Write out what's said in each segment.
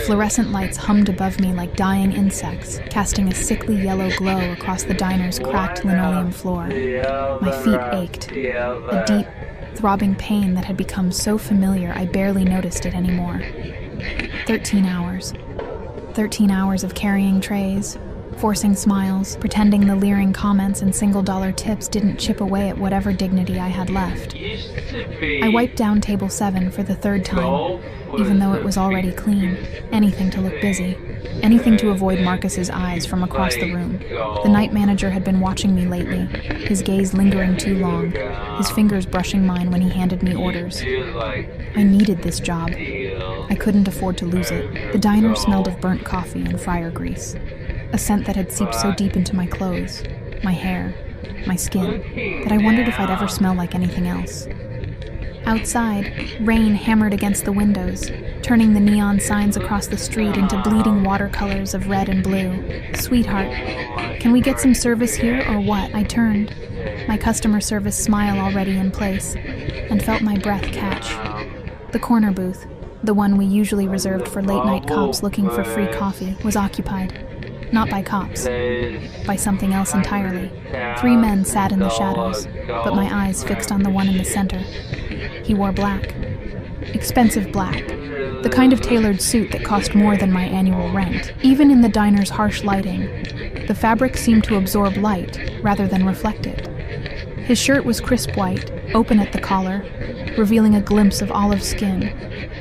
fluorescent lights hummed above me like dying insects, casting a sickly yellow glow across the diner's cracked linoleum floor. My feet ached, a deep, throbbing pain that had become so familiar I barely noticed it anymore. 13 hours. 13 hours of carrying trays, forcing smiles, pretending the leering comments and single-dollar tips didn't chip away at whatever dignity I had left. I wiped down table 7 for the third time, even though it was already clean. Anything to look busy. Anything to avoid Marcus's eyes from across the room. The night manager had been watching me lately, his gaze lingering too long, his fingers brushing mine when he handed me orders. I needed this job. I couldn't afford to lose it. The diner smelled of burnt coffee and fryer grease, a scent that had seeped so deep into my clothes, my hair, my skin, that I wondered if I'd ever smell like anything else. Outside, rain hammered against the windows, turning the neon signs across the street into bleeding watercolors of red and blue. "Sweetheart, can we get some service here or what?" I turned, my customer service smile already in place, and felt my breath catch. The corner booth, the one we usually reserved for late-night cops looking for free coffee, was occupied. Not by cops, by something else entirely. 3 men sat in the shadows, but my eyes fixed on the one in the center. He wore black. Expensive black. The kind of tailored suit that cost more than my annual rent. Even in the diner's harsh lighting, the fabric seemed to absorb light rather than reflect it. His shirt was crisp white, open at the collar, revealing a glimpse of olive skin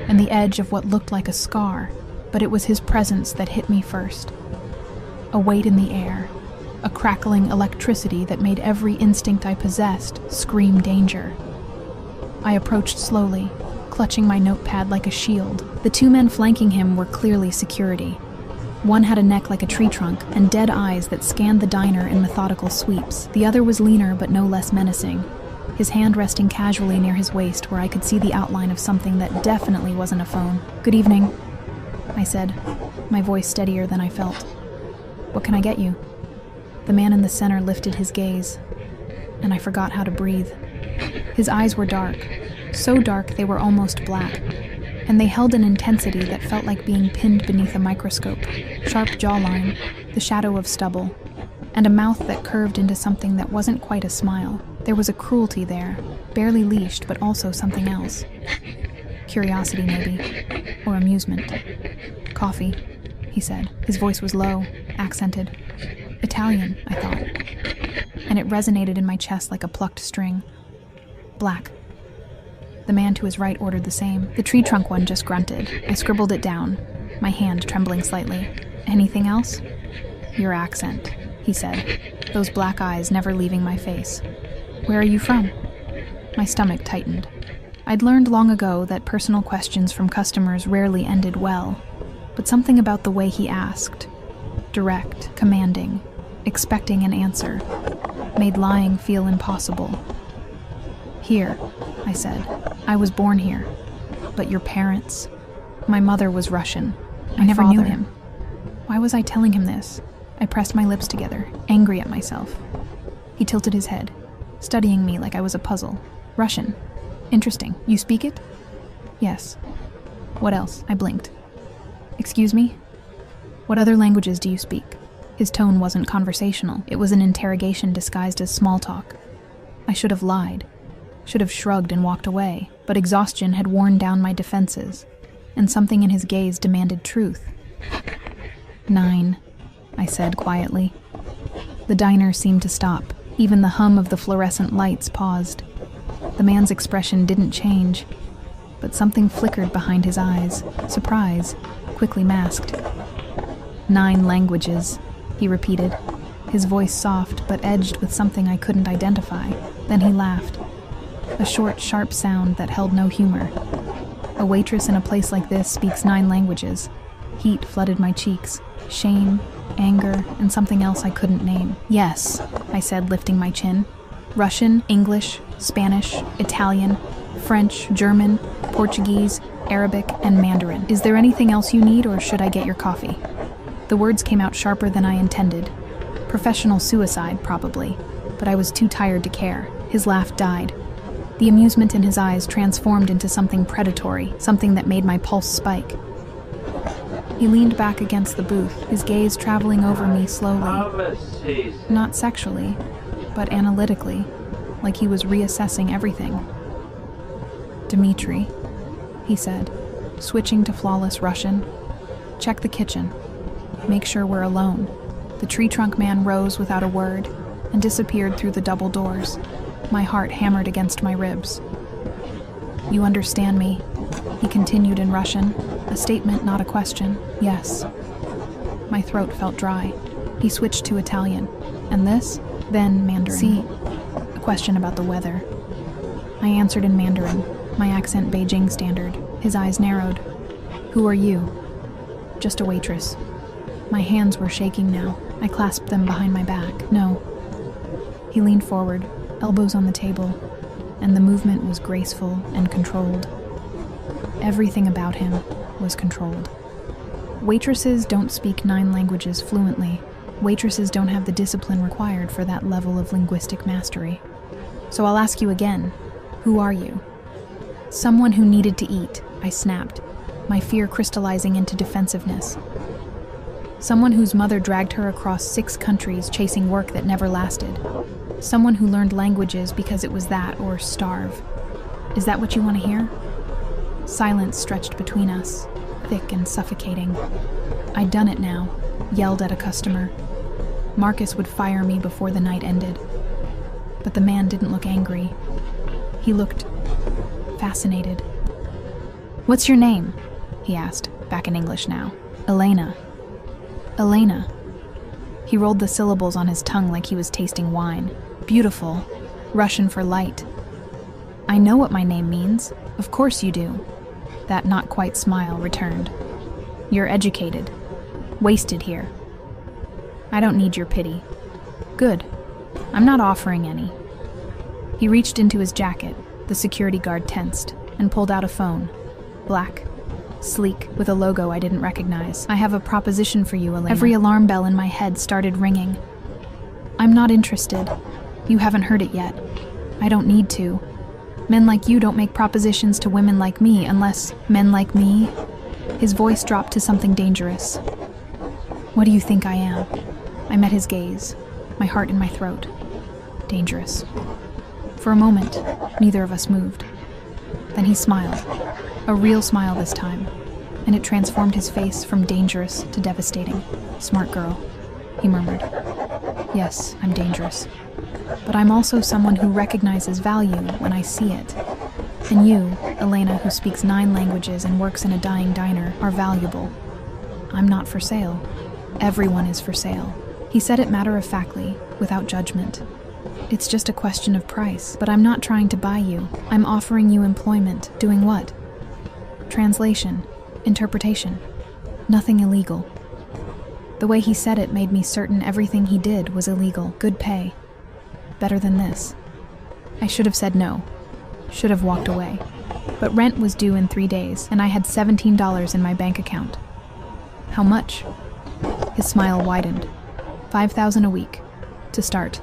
and the edge of what looked like a scar, but it was his presence that hit me first. A weight in the air, a crackling electricity that made every instinct I possessed scream danger. I approached slowly, clutching my notepad like a shield. The 2 men flanking him were clearly security. One had a neck like a tree trunk and dead eyes that scanned the diner in methodical sweeps. The other was leaner but no less menacing, his hand resting casually near his waist where I could see the outline of something that definitely wasn't a phone. "Good evening," I said, my voice steadier than I felt. "What can I get you?" The man in the center lifted his gaze, and I forgot how to breathe. His eyes were dark, so dark they were almost black, and they held an intensity that felt like being pinned beneath a microscope. Sharp jawline, the shadow of stubble, and a mouth that curved into something that wasn't quite a smile. There was a cruelty there, barely leashed but also something else. Curiosity maybe, or amusement. "Coffee," he said. His voice was low, accented. Italian, I thought, and it resonated in my chest like a plucked string. "Black." The man to his right ordered the same. The tree trunk one just grunted. I scribbled it down, my hand trembling slightly. "Anything else?" "Your accent," he said, those black eyes never leaving my face. "Where are you from?" My stomach tightened. I'd learned long ago that personal questions from customers rarely ended well, but something about the way he asked, direct, commanding, expecting an answer, made lying feel impossible. "Here," I said. "I was born here. But your parents?" "My mother was Russian. I never knew him." Why was I telling him this? I pressed my lips together, angry at myself. He tilted his head, studying me like I was a puzzle. "Russian. Interesting. You speak it?" "Yes." "What else?" I blinked. "Excuse me? What other languages do you speak?" His tone wasn't conversational. It was an interrogation disguised as small talk. I should have lied. Should have shrugged and walked away, but exhaustion had worn down my defenses, and something in his gaze demanded truth. 9, I said quietly. The diner seemed to stop. Even the hum of the fluorescent lights paused. The man's expression didn't change, but something flickered behind his eyes. Surprise, quickly masked. 9 languages, he repeated, his voice soft but edged with something I couldn't identify. Then he laughed. A short, sharp sound that held no humor. A waitress in a place like this speaks 9 languages. Heat flooded my cheeks. Shame, anger, and something else I couldn't name. "Yes," I said, lifting my chin. "Russian, English, Spanish, Italian, French, German, Portuguese, Arabic, and Mandarin. Is there anything else you need, or should I get your coffee?" The words came out sharper than I intended. Professional suicide, probably, but I was too tired to care. His laugh died. The amusement in his eyes transformed into something predatory, something that made my pulse spike. He leaned back against the booth, his gaze traveling over me slowly. Not sexually, but analytically, like he was reassessing everything. "Dmitri," he said, switching to flawless Russian. "Check the kitchen. Make sure we're alone." The tree trunk man rose without a word and disappeared through the double doors. My heart hammered against my ribs. "You understand me?" he continued in Russian, a statement, not a question. "Yes." My throat felt dry. He switched to Italian. "And this?" Then Mandarin. "See, a question about the weather." I answered in Mandarin, my accent Beijing standard. His eyes narrowed. "Who are you?" "Just a waitress." My hands were shaking now. I clasped them behind my back. "No." He leaned forward, elbows on the table, and the movement was graceful and controlled. Everything about him was controlled. Waitresses don't speak 9 languages fluently. Waitresses don't have the discipline required for that level of linguistic mastery. So I'll ask you again, who are you? "Someone who needed to eat," I snapped, my fear crystallizing into defensiveness. "Someone whose mother dragged her across 6 countries chasing work that never lasted. Someone who learned languages because it was that or starve. Is that what you want to hear?" Silence stretched between us, thick and suffocating. I'd done it now, yelled at a customer. Marcus would fire me before the night ended. But the man didn't look angry. He looked fascinated. "What's your name?" he asked, back in English now. "Elena." "Elena." He rolled the syllables on his tongue like he was tasting wine. "Beautiful. Russian for light." "I know what my name means. Of course you do." That not-quite smile returned. "You're educated. Wasted here. I don't need your pity." "Good. I'm not offering any." He reached into his jacket. The security guard tensed and pulled out a phone. Black, sleek, with a logo I didn't recognize. "I have a proposition for you, Elena." Every alarm bell in my head started ringing. "I'm not interested. You haven't heard it yet. I don't need to. Men like you don't make propositions to women like me unless men like me." His voice dropped to something dangerous. "What do you think I am?" I met his gaze, my heart in my throat. Dangerous. For a moment, neither of us moved. Then he smiled, a real smile this time, and it transformed his face from dangerous to devastating. "Smart girl," he murmured. "Yes, I'm dangerous. But I'm also someone who recognizes value when I see it. And you, Elena, who speaks 9 languages and works in a dying diner, are valuable. I'm not for sale. Everyone is for sale." He said it matter-of-factly, without judgment. "It's just a question of price, but I'm not trying to buy you. I'm offering you employment. Doing what? Translation, interpretation. Nothing illegal." The way he said it made me certain everything he did was illegal. Good pay. Better than this. I should have said no. Should have walked away. But rent was due in 3 days, and I had $17 in my bank account. "How much?" His smile widened. $5,000 a week. To start.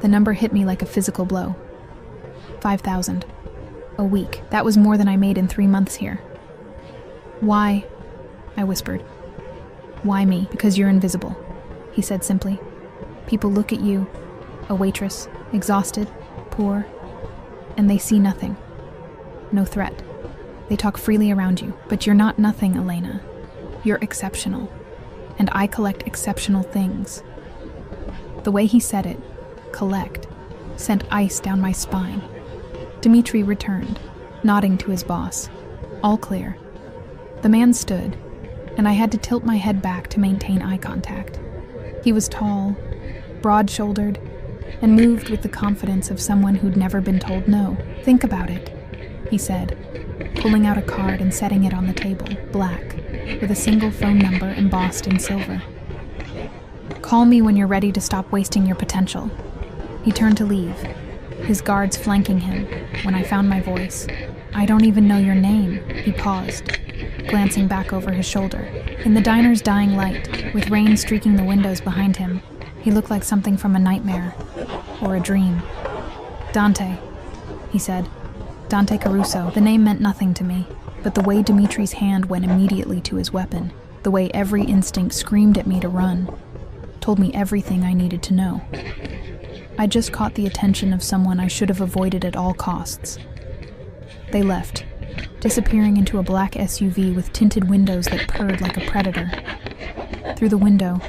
The number hit me like a physical blow. 5,000. A week. That was more than I made in 3 months here. "Why?" I whispered. "Why me?" "Because you're invisible," he said simply. "People look at you, a waitress, exhausted, poor, and they see nothing. No threat. They talk freely around you, but you're not nothing, Elena. You're exceptional, and I collect exceptional things." The way he said it, collect, sent ice down my spine. Dmitri returned, nodding to his boss. All clear. The man stood, and I had to tilt my head back to maintain eye contact. He was tall, broad-shouldered, and moved with the confidence of someone who'd never been told no. "Think about it," he said, pulling out a card and setting it on the table, black, with a single phone number embossed in silver. "Call me when you're ready to stop wasting your potential." He turned to leave, his guards flanking him, when I found my voice. "I don't even know your name," he paused, glancing back over his shoulder. In the diner's dying light, with rain streaking the windows behind him, he looked like something from a nightmare, or a dream. "Dante," he said. "Dante Caruso." The name meant nothing to me, but the way Dimitri's hand went immediately to his weapon, the way every instinct screamed at me to run, told me everything I needed to know. I just caught the attention of someone I should have avoided at all costs. They left, disappearing into a black SUV with tinted windows that purred like a predator. Through the window,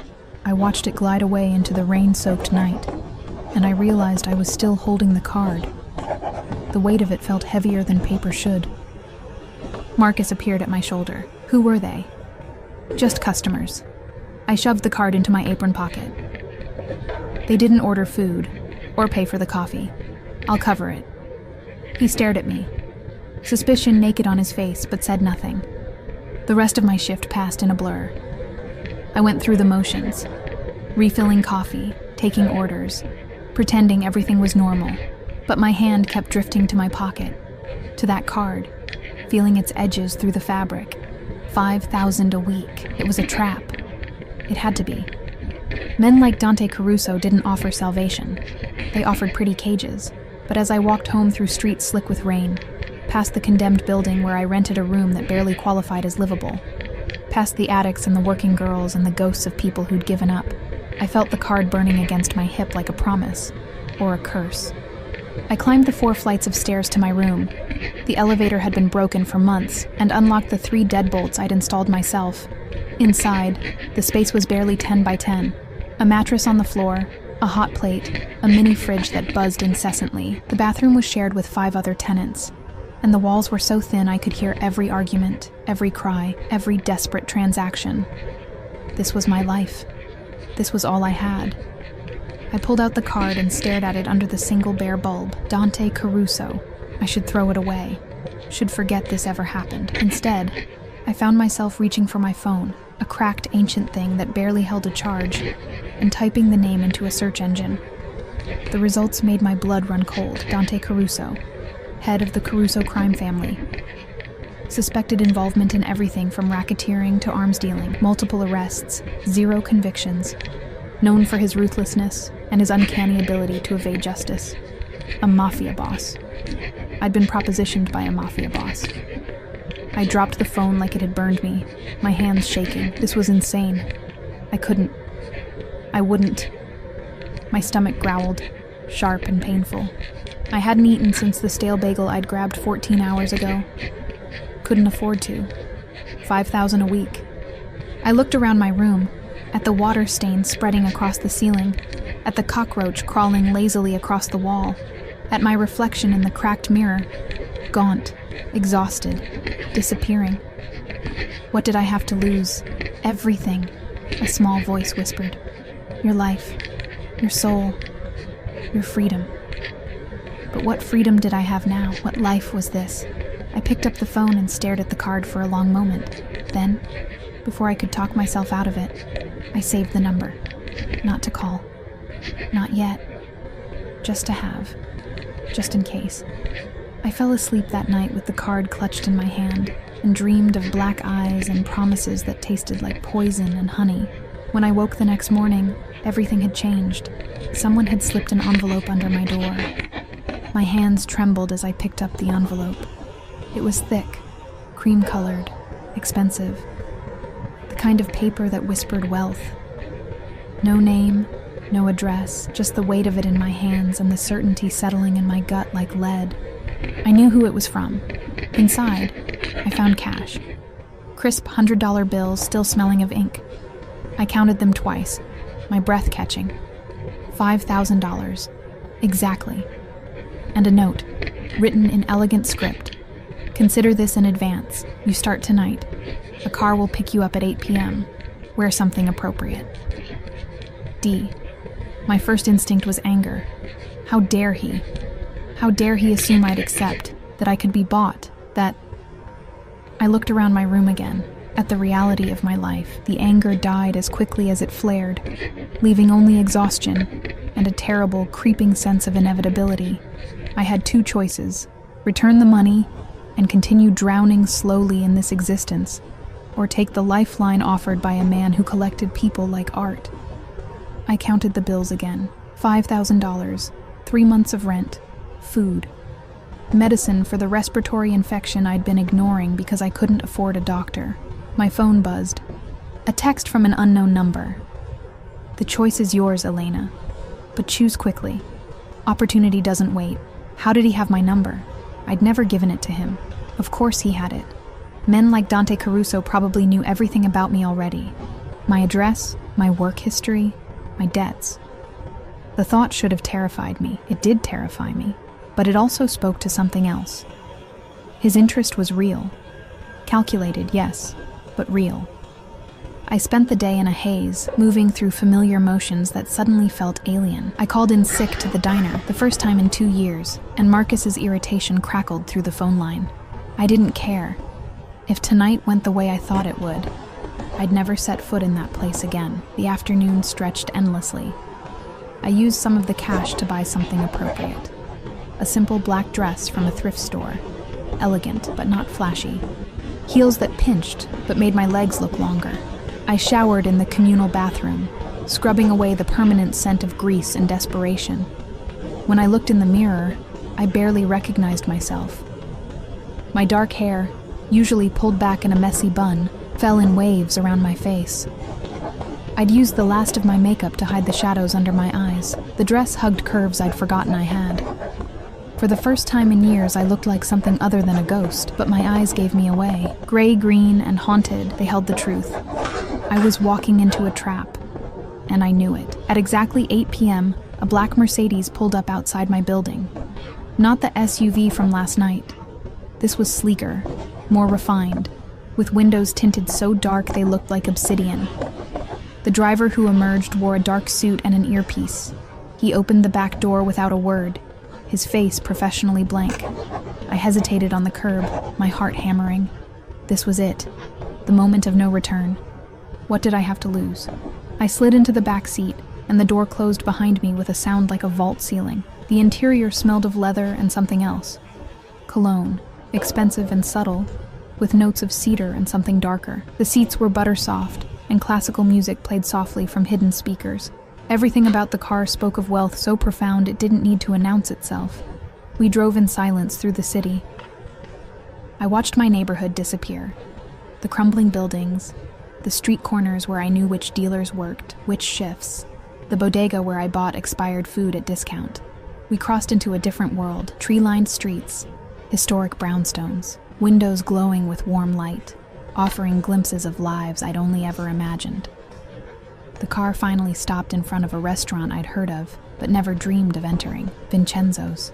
I watched it glide away into the rain-soaked night, and I realized I was still holding the card. The weight of it felt heavier than paper should. Marcus appeared at my shoulder. Who were they? Just customers. I shoved the card into my apron pocket. They didn't order food or pay for the coffee. I'll cover it. He stared at me, suspicion naked on his face, but said nothing. The rest of my shift passed in a blur. I went through the motions, refilling coffee, taking orders, pretending everything was normal, but my hand kept drifting to my pocket, to that card, feeling its edges through the fabric. $5,000 a week. It was a trap. It had to be. Men like Dante Caruso didn't offer salvation. They offered pretty cages. But as I walked home through streets slick with rain, past the condemned building where I rented a room that barely qualified as livable, past the addicts and the working girls and the ghosts of people who'd given up, I felt the card burning against my hip like a promise, or a curse. I climbed the 4 flights of stairs to my room. The elevator had been broken for months, and unlocked the 3 deadbolts I'd installed myself. Inside, the space was barely 10 by 10. A mattress on the floor, a hot plate, a mini fridge that buzzed incessantly. The bathroom was shared with 5 other tenants, and the walls were so thin I could hear every argument, every cry, every desperate transaction. This was my life. This was all I had. I pulled out the card and stared at it under the single bare bulb. Dante Caruso. I should throw it away. Should forget this ever happened. Instead, I found myself reaching for my phone, a cracked ancient thing that barely held a charge, and typing the name into a search engine. The results made my blood run cold. Dante Caruso, head of the Caruso crime family. Suspected involvement in everything from racketeering to arms dealing, multiple arrests, 0 convictions. Known for his ruthlessness and his uncanny ability to evade justice. A mafia boss. I'd been propositioned by a mafia boss. I dropped the phone like it had burned me, my hands shaking. This was insane. I wouldn't. My stomach growled, sharp and painful. I hadn't eaten since the stale bagel I'd grabbed 14 hours ago. Couldn't afford to. $5,000 a week. I looked around my room, at the water stains spreading across the ceiling, at the cockroach crawling lazily across the wall, at my reflection in the cracked mirror, gaunt, exhausted, disappearing. What did I have to lose? Everything, a small voice whispered. Your life, your soul, your freedom. But what freedom did I have now? What life was this? I picked up the phone and stared at the card for a long moment. Then, before I could talk myself out of it, I saved the number. Not to call. Not yet. Just to have. Just in case. I fell asleep that night with the card clutched in my hand and dreamed of black eyes and promises that tasted like poison and honey. When I woke the next morning, everything had changed. Someone had slipped an envelope under my door. My hands trembled as I picked up the envelope. It was thick, cream-colored, expensive. The kind of paper that whispered wealth. No name, no address, just the weight of it in my hands and the certainty settling in my gut like lead. I knew who it was from. Inside, I found cash. Crisp $100 bills still smelling of ink. I counted them twice, my breath catching. $5,000. Exactly. And a note, written in elegant script. Consider this in advance. You start tonight. A car will pick you up at 8 p.m. Wear something appropriate. D. My first instinct was anger. How dare he? How dare he assume I'd accept, that I could be bought, that... I looked around my room again, at the reality of my life. The anger died as quickly as it flared, leaving only exhaustion and a terrible, creeping sense of inevitability. I had 2 choices: return the money and continue drowning slowly in this existence, or take the lifeline offered by a man who collected people like art. I counted the bills again. $5,000, 3 months of rent, food. medicine for the respiratory infection I'd been ignoring because I couldn't afford a doctor. My phone buzzed. A text from an unknown number. "The choice is yours, Elena, but choose quickly. Opportunity doesn't wait." How did he have my number? I'd never given it to him. Of course he had it. Men like Dante Caruso probably knew everything about me already. My address, my work history, my debts. The thought should have terrified me. It did terrify me, but it also spoke to something else. His interest was real. Calculated, yes, but real. I spent the day in a haze, moving through familiar motions that suddenly felt alien. I called in sick to the diner, the first time in 2 years, and Marcus's irritation crackled through the phone line. I didn't care. If tonight went the way I thought it would, I'd never set foot in that place again. The afternoon stretched endlessly. I used some of the cash to buy something appropriate. A simple black dress from a thrift store. Elegant, but not flashy. Heels that pinched, but made my legs look longer. I showered in the communal bathroom, scrubbing away the permanent scent of grease and desperation. When I looked in the mirror, I barely recognized myself. My dark hair, usually pulled back in a messy bun, fell in waves around my face. I'd used the last of my makeup to hide the shadows under my eyes. The dress hugged curves I'd forgotten I had. For the first time in years, I looked like something other than a ghost, but my eyes gave me away. Gray, green, and haunted, they held the truth. I was walking into a trap, and I knew it. At exactly 8 p.m., a black Mercedes pulled up outside my building. Not the SUV from last night. This was sleeker, more refined, with windows tinted so dark they looked like obsidian. The driver who emerged wore a dark suit and an earpiece. He opened the back door without a word, his face professionally blank. I hesitated on the curb, my heart hammering. This was it, the moment of no return. What did I have to lose? I slid into the back seat, and the door closed behind me with a sound like a vault ceiling. The interior smelled of leather and something else. Cologne, expensive and subtle, with notes of cedar and something darker. The seats were butter soft, and classical music played softly from hidden speakers. Everything about the car spoke of wealth so profound it didn't need to announce itself. We drove in silence through the city. I watched my neighborhood disappear. The crumbling buildings, the street corners where I knew which dealers worked, which shifts, the bodega where I bought expired food at discount. We crossed into a different world, tree-lined streets, historic brownstones, windows glowing with warm light, offering glimpses of lives I'd only ever imagined. The car finally stopped in front of a restaurant I'd heard of, but never dreamed of entering, Vincenzo's.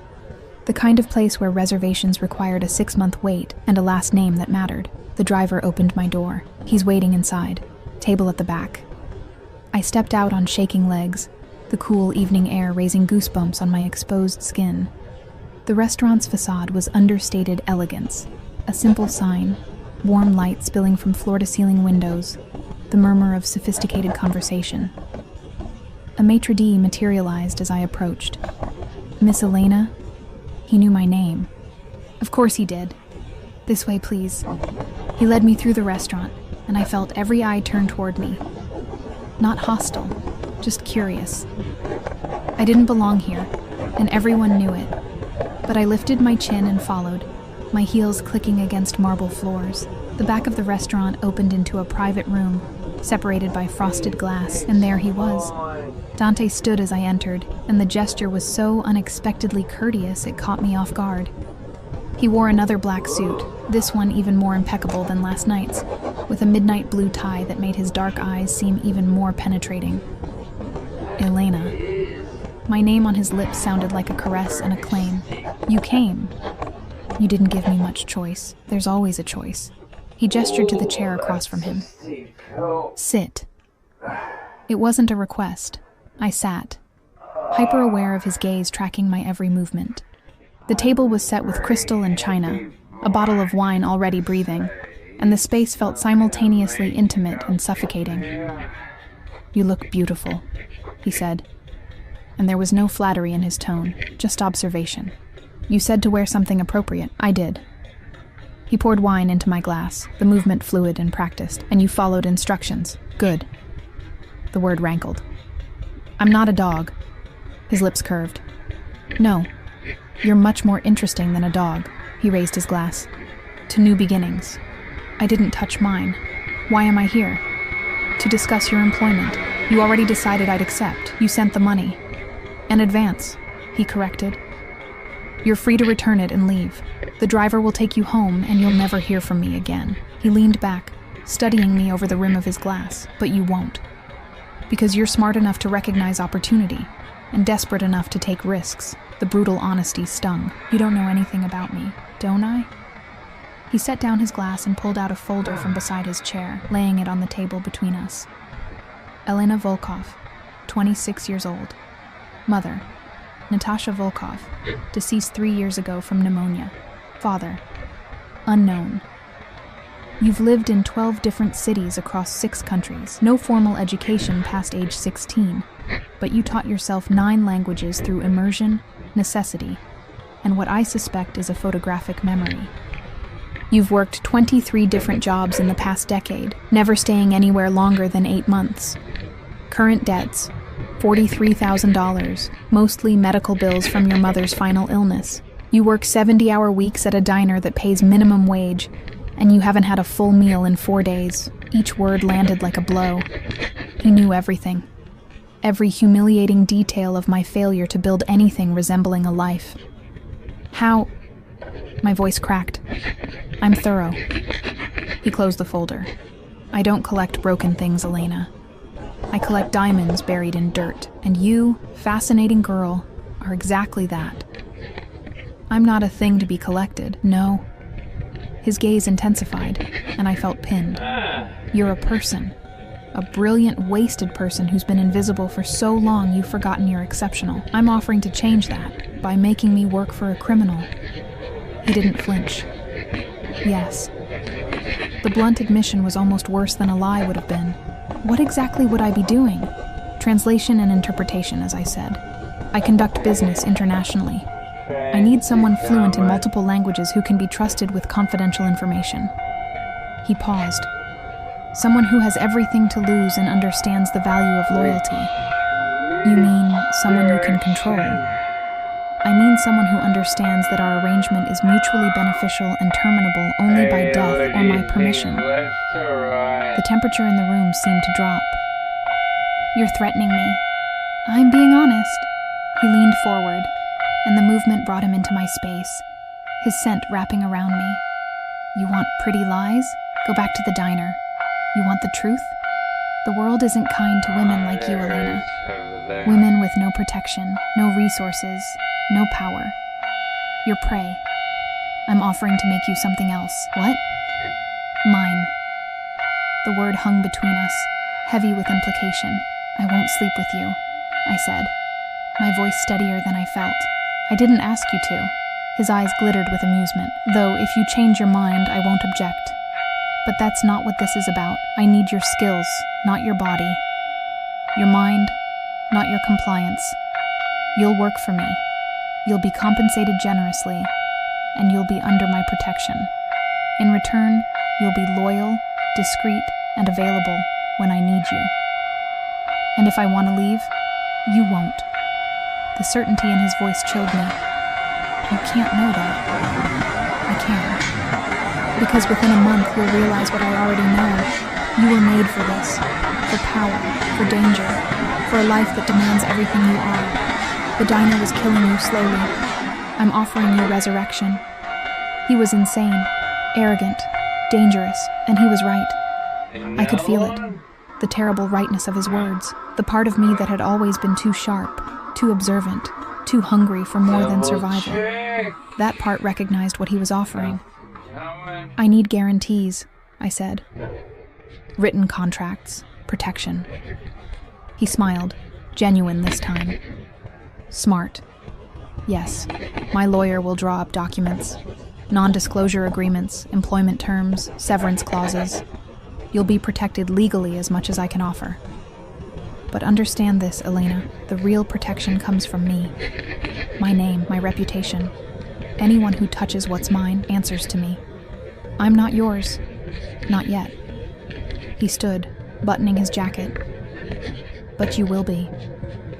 The kind of place where reservations required a 6-month wait and a last name that mattered. The driver opened my door. He's waiting inside, table at the back. I stepped out on shaking legs, the cool evening air raising goosebumps on my exposed skin. The restaurant's facade was understated elegance, a simple sign, warm light spilling from floor-to-ceiling windows, the murmur of sophisticated conversation. A maitre d' materialized as I approached. "Miss Elena?" He knew my name. Of course he did. "This way, please." He led me through the restaurant, and I felt every eye turn toward me. Not hostile, just curious. I didn't belong here, and everyone knew it. But I lifted my chin and followed, my heels clicking against marble floors. The back of the restaurant opened into a private room, separated by frosted glass, and there he was. Dante stood as I entered, and the gesture was so unexpectedly courteous it caught me off guard. He wore another black suit, this one even more impeccable than last night's, with a midnight blue tie that made his dark eyes seem even more penetrating. Elena. My name on his lips sounded like a caress and a claim. "You came. You didn't give me much choice. There's always a choice." He gestured to the chair across from him. "Sit." It wasn't a request. I sat, hyper-aware of his gaze tracking my every movement. The table was set with crystal and china, a bottle of wine already breathing, and the space felt simultaneously intimate and suffocating. "You look beautiful," he said, and there was no flattery in his tone, just observation. "You said to wear something appropriate." I did. He poured wine into my glass, the movement fluid and practiced. "And you followed instructions. Good." The word rankled. "I'm not a dog." His lips curved. "No, You're much more interesting than a dog. He raised his glass. To new beginnings. I didn't touch mine. Why am I here? To discuss your employment. You already decided I'd accept. You sent the money. An advance, he corrected. You're free to return it and leave. The driver will take you home and you'll never hear from me again. He leaned back, studying me over the rim of his glass. But you won't. Because you're smart enough to recognize opportunity and desperate enough to take risks. The brutal honesty stung. You don't know anything about me, don't I? He set down his glass and pulled out a folder from beside his chair, laying it on the table between us. Elena Volkov, 26 years old. Mother, Natasha Volkov, deceased 3 years ago from pneumonia. Father, unknown. You've lived in 12 different cities across 6 countries. No formal education past age 16, but you taught yourself 9 languages through immersion, necessity, and what I suspect is a photographic memory. You've worked 23 different jobs in the past decade, never staying anywhere longer than 8 months. Current debts, $43,000, mostly medical bills from your mother's final illness. You work 70-hour weeks at a diner that pays minimum wage, and you haven't had a full meal in 4 days. Each word landed like a blow. He knew everything. Every humiliating detail of my failure to build anything resembling a life. How? My voice cracked. I'm thorough. He closed the folder. I don't collect broken things, Elena. I collect diamonds buried in dirt, and you, fascinating girl, are exactly that. I'm not a thing to be collected, no. His gaze intensified, and I felt pinned. You're a person. A brilliant, wasted person who's been invisible for so long you've forgotten you're exceptional. I'm offering to change that by making me work for a criminal. He didn't flinch. Yes. The blunt admission was almost worse than a lie would have been. What exactly would I be doing? Translation and interpretation, as I said. I conduct business internationally. I need someone fluent in multiple languages who can be trusted with confidential information. He paused. Someone who has everything to lose and understands the value of loyalty. You mean someone you can control? I mean someone who understands that our arrangement is mutually beneficial and terminable only by death or my permission. The temperature in the room seemed to drop. You're threatening me. I'm being honest. He leaned forward, and the movement brought him into my space, his scent wrapping around me. You want pretty lies? Go back to the diner. You want the truth? The world isn't kind to women like you, Elena. Women with no protection, no resources, no power. You're prey. I'm offering to make you something else. What? Mine. The word hung between us, heavy with implication. I won't sleep with you, I said, my voice steadier than I felt. I didn't ask you to. His eyes glittered with amusement. Though, if you change your mind, I won't object. But that's not what this is about. I need your skills, not your body. Your mind, not your compliance. You'll work for me. You'll be compensated generously, and you'll be under my protection. In return, you'll be loyal, discreet, and available when I need you. And if I want to leave, you won't. The certainty in his voice chilled me. You can't know that. I can. Because within a month you'll realize what I already know. You were made for this. For power, for danger, for a life that demands everything you are. The diner was killing you slowly. I'm offering you resurrection. He was insane, arrogant, dangerous, and he was right. I could feel it. The terrible rightness of his words. The part of me that had always been too sharp, too observant, too hungry for more than survival. That part recognized what he was offering. I need guarantees, I said. Written contracts, protection. He smiled, genuine this time. Smart. Yes, my lawyer will draw up documents. Non-disclosure agreements, employment terms, severance clauses. You'll be protected legally as much as I can offer. But understand this, Elena, the real protection comes from me. My name, my reputation. Anyone who touches what's mine answers to me. I'm not yours. Not yet. He stood, buttoning his jacket. But you will be.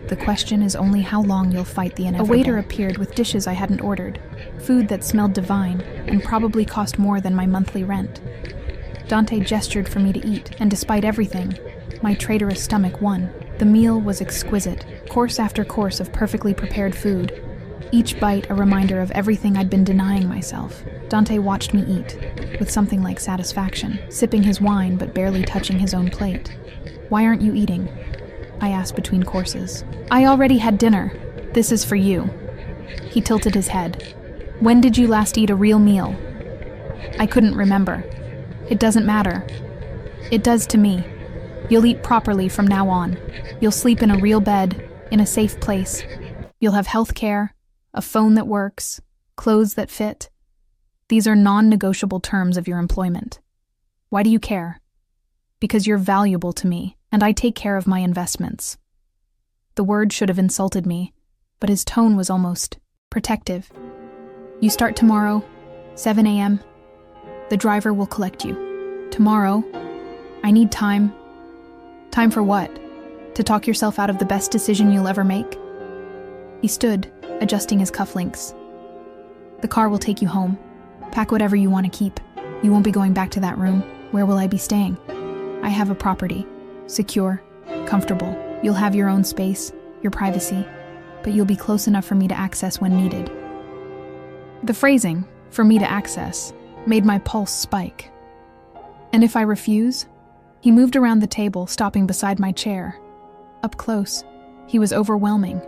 The question is only how long you'll fight the inevitable. A waiter appeared with dishes I hadn't ordered, food that smelled divine and probably cost more than my monthly rent. Dante gestured for me to eat, and despite everything, my traitorous stomach won. The meal was exquisite, course after course of perfectly prepared food, each bite a reminder of everything I'd been denying myself. Dante watched me eat, with something like satisfaction, sipping his wine but barely touching his own plate. "Why aren't you eating?" I asked between courses. "I already had dinner. This is for you." He tilted his head. "When did you last eat a real meal?" I couldn't remember. "It doesn't matter." "It does to me. You'll eat properly from now on. You'll sleep in a real bed, in a safe place. You'll have health care, a phone that works, clothes that fit. These are non-negotiable terms of your employment. Why do you care? Because you're valuable to me, and I take care of my investments." The word should have insulted me, but his tone was almost protective. "You start tomorrow, 7 a.m. The driver will collect you. Tomorrow, I need time. Time for what? To talk yourself out of the best decision you'll ever make?" He stood, adjusting his cufflinks. "The car will take you home. Pack whatever you want to keep. You won't be going back to that room. Where will I be staying? I have a property. Secure, comfortable. You'll have your own space, your privacy, but you'll be close enough for me to access when needed." The phrasing, "for me to access," made my pulse spike. "And if I refuse?" He moved around the table, stopping beside my chair. Up close, he was overwhelming.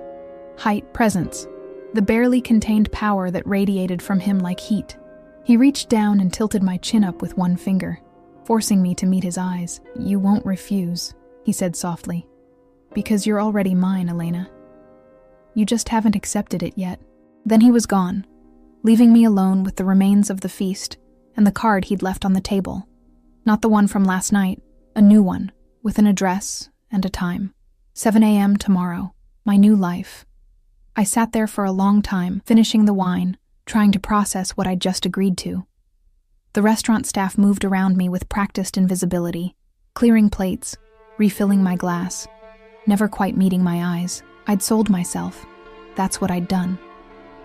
Height, presence, the barely contained power that radiated from him like heat. He reached down and tilted my chin up with one finger, forcing me to meet his eyes. "You won't refuse," he said softly. "Because you're already mine, Elena. You just haven't accepted it yet." Then he was gone, leaving me alone with the remains of the feast and the card he'd left on the table. Not the one from last night, a new one, with an address and a time. 7 a.m. tomorrow, my new life. I sat there for a long time, finishing the wine, trying to process what I'd just agreed to. The restaurant staff moved around me with practiced invisibility, clearing plates, refilling my glass, never quite meeting my eyes. I'd sold myself. That's what I'd done.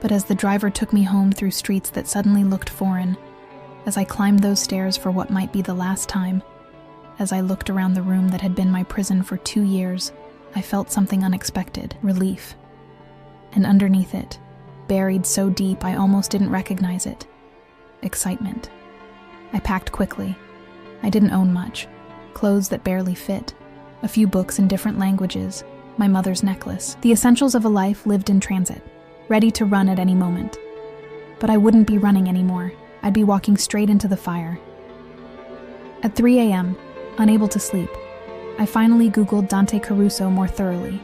But as the driver took me home through streets that suddenly looked foreign, as I climbed those stairs for what might be the last time, as I looked around the room that had been my prison for 2 years, I felt something unexpected, relief. And underneath it, buried so deep I almost didn't recognize it, excitement. I packed quickly. I didn't own much. Clothes that barely fit, a few books in different languages, my mother's necklace, the essentials of a life lived in transit, ready to run at any moment. But I wouldn't be running anymore. I'd be walking straight into the fire. At 3 a.m., unable to sleep, I finally Googled Dante Caruso more thoroughly.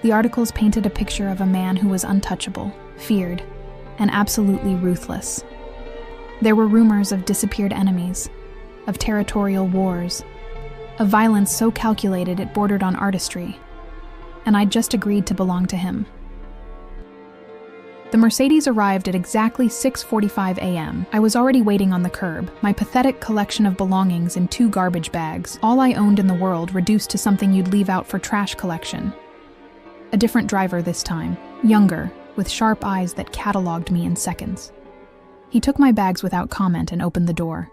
The articles painted a picture of a man who was untouchable, feared, and absolutely ruthless. There were rumors of disappeared enemies, of territorial wars, of violence so calculated it bordered on artistry, and I'd just agreed to belong to him. The Mercedes arrived at exactly 6:45 a.m. I was already waiting on the curb, my pathetic collection of belongings in 2 garbage bags, all I owned in the world reduced to something you'd leave out for trash collection. A different driver this time, younger, with sharp eyes that cataloged me in seconds. He took my bags without comment and opened the door.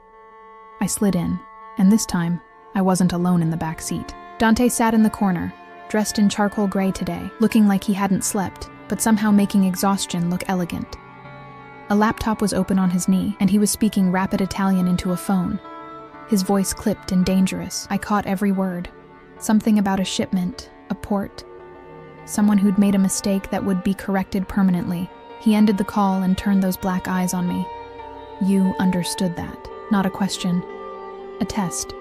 I slid in, and this time, I wasn't alone in the back seat. Dante sat in the corner, dressed in charcoal gray today, looking like he hadn't slept, but somehow making exhaustion look elegant. A laptop was open on his knee, and he was speaking rapid Italian into a phone. His voice clipped and dangerous. I caught every word. Something about a shipment, a port, someone who'd made a mistake that would be corrected permanently. He ended the call and turned those black eyes on me. "You understood that. Not a question. A test."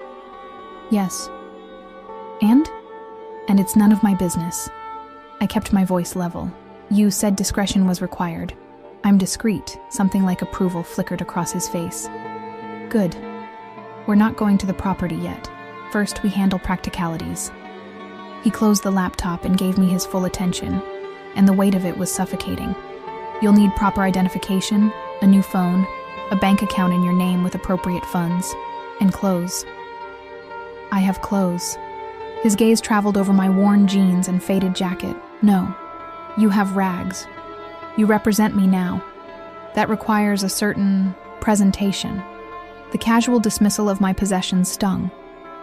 "Yes." "And?" "And it's none of my business." I kept my voice level. "You said discretion was required." "I'm discreet." Something like approval flickered across his face. "Good. We're not going to the property yet. First, we handle practicalities." He closed the laptop and gave me his full attention, and the weight of it was suffocating. "You'll need proper identification, a new phone, a bank account in your name with appropriate funds, and clothes." "I have clothes." His gaze traveled over my worn jeans and faded jacket. No, you have rags. You represent me now. That requires a certain presentation. The casual dismissal of my possessions stung,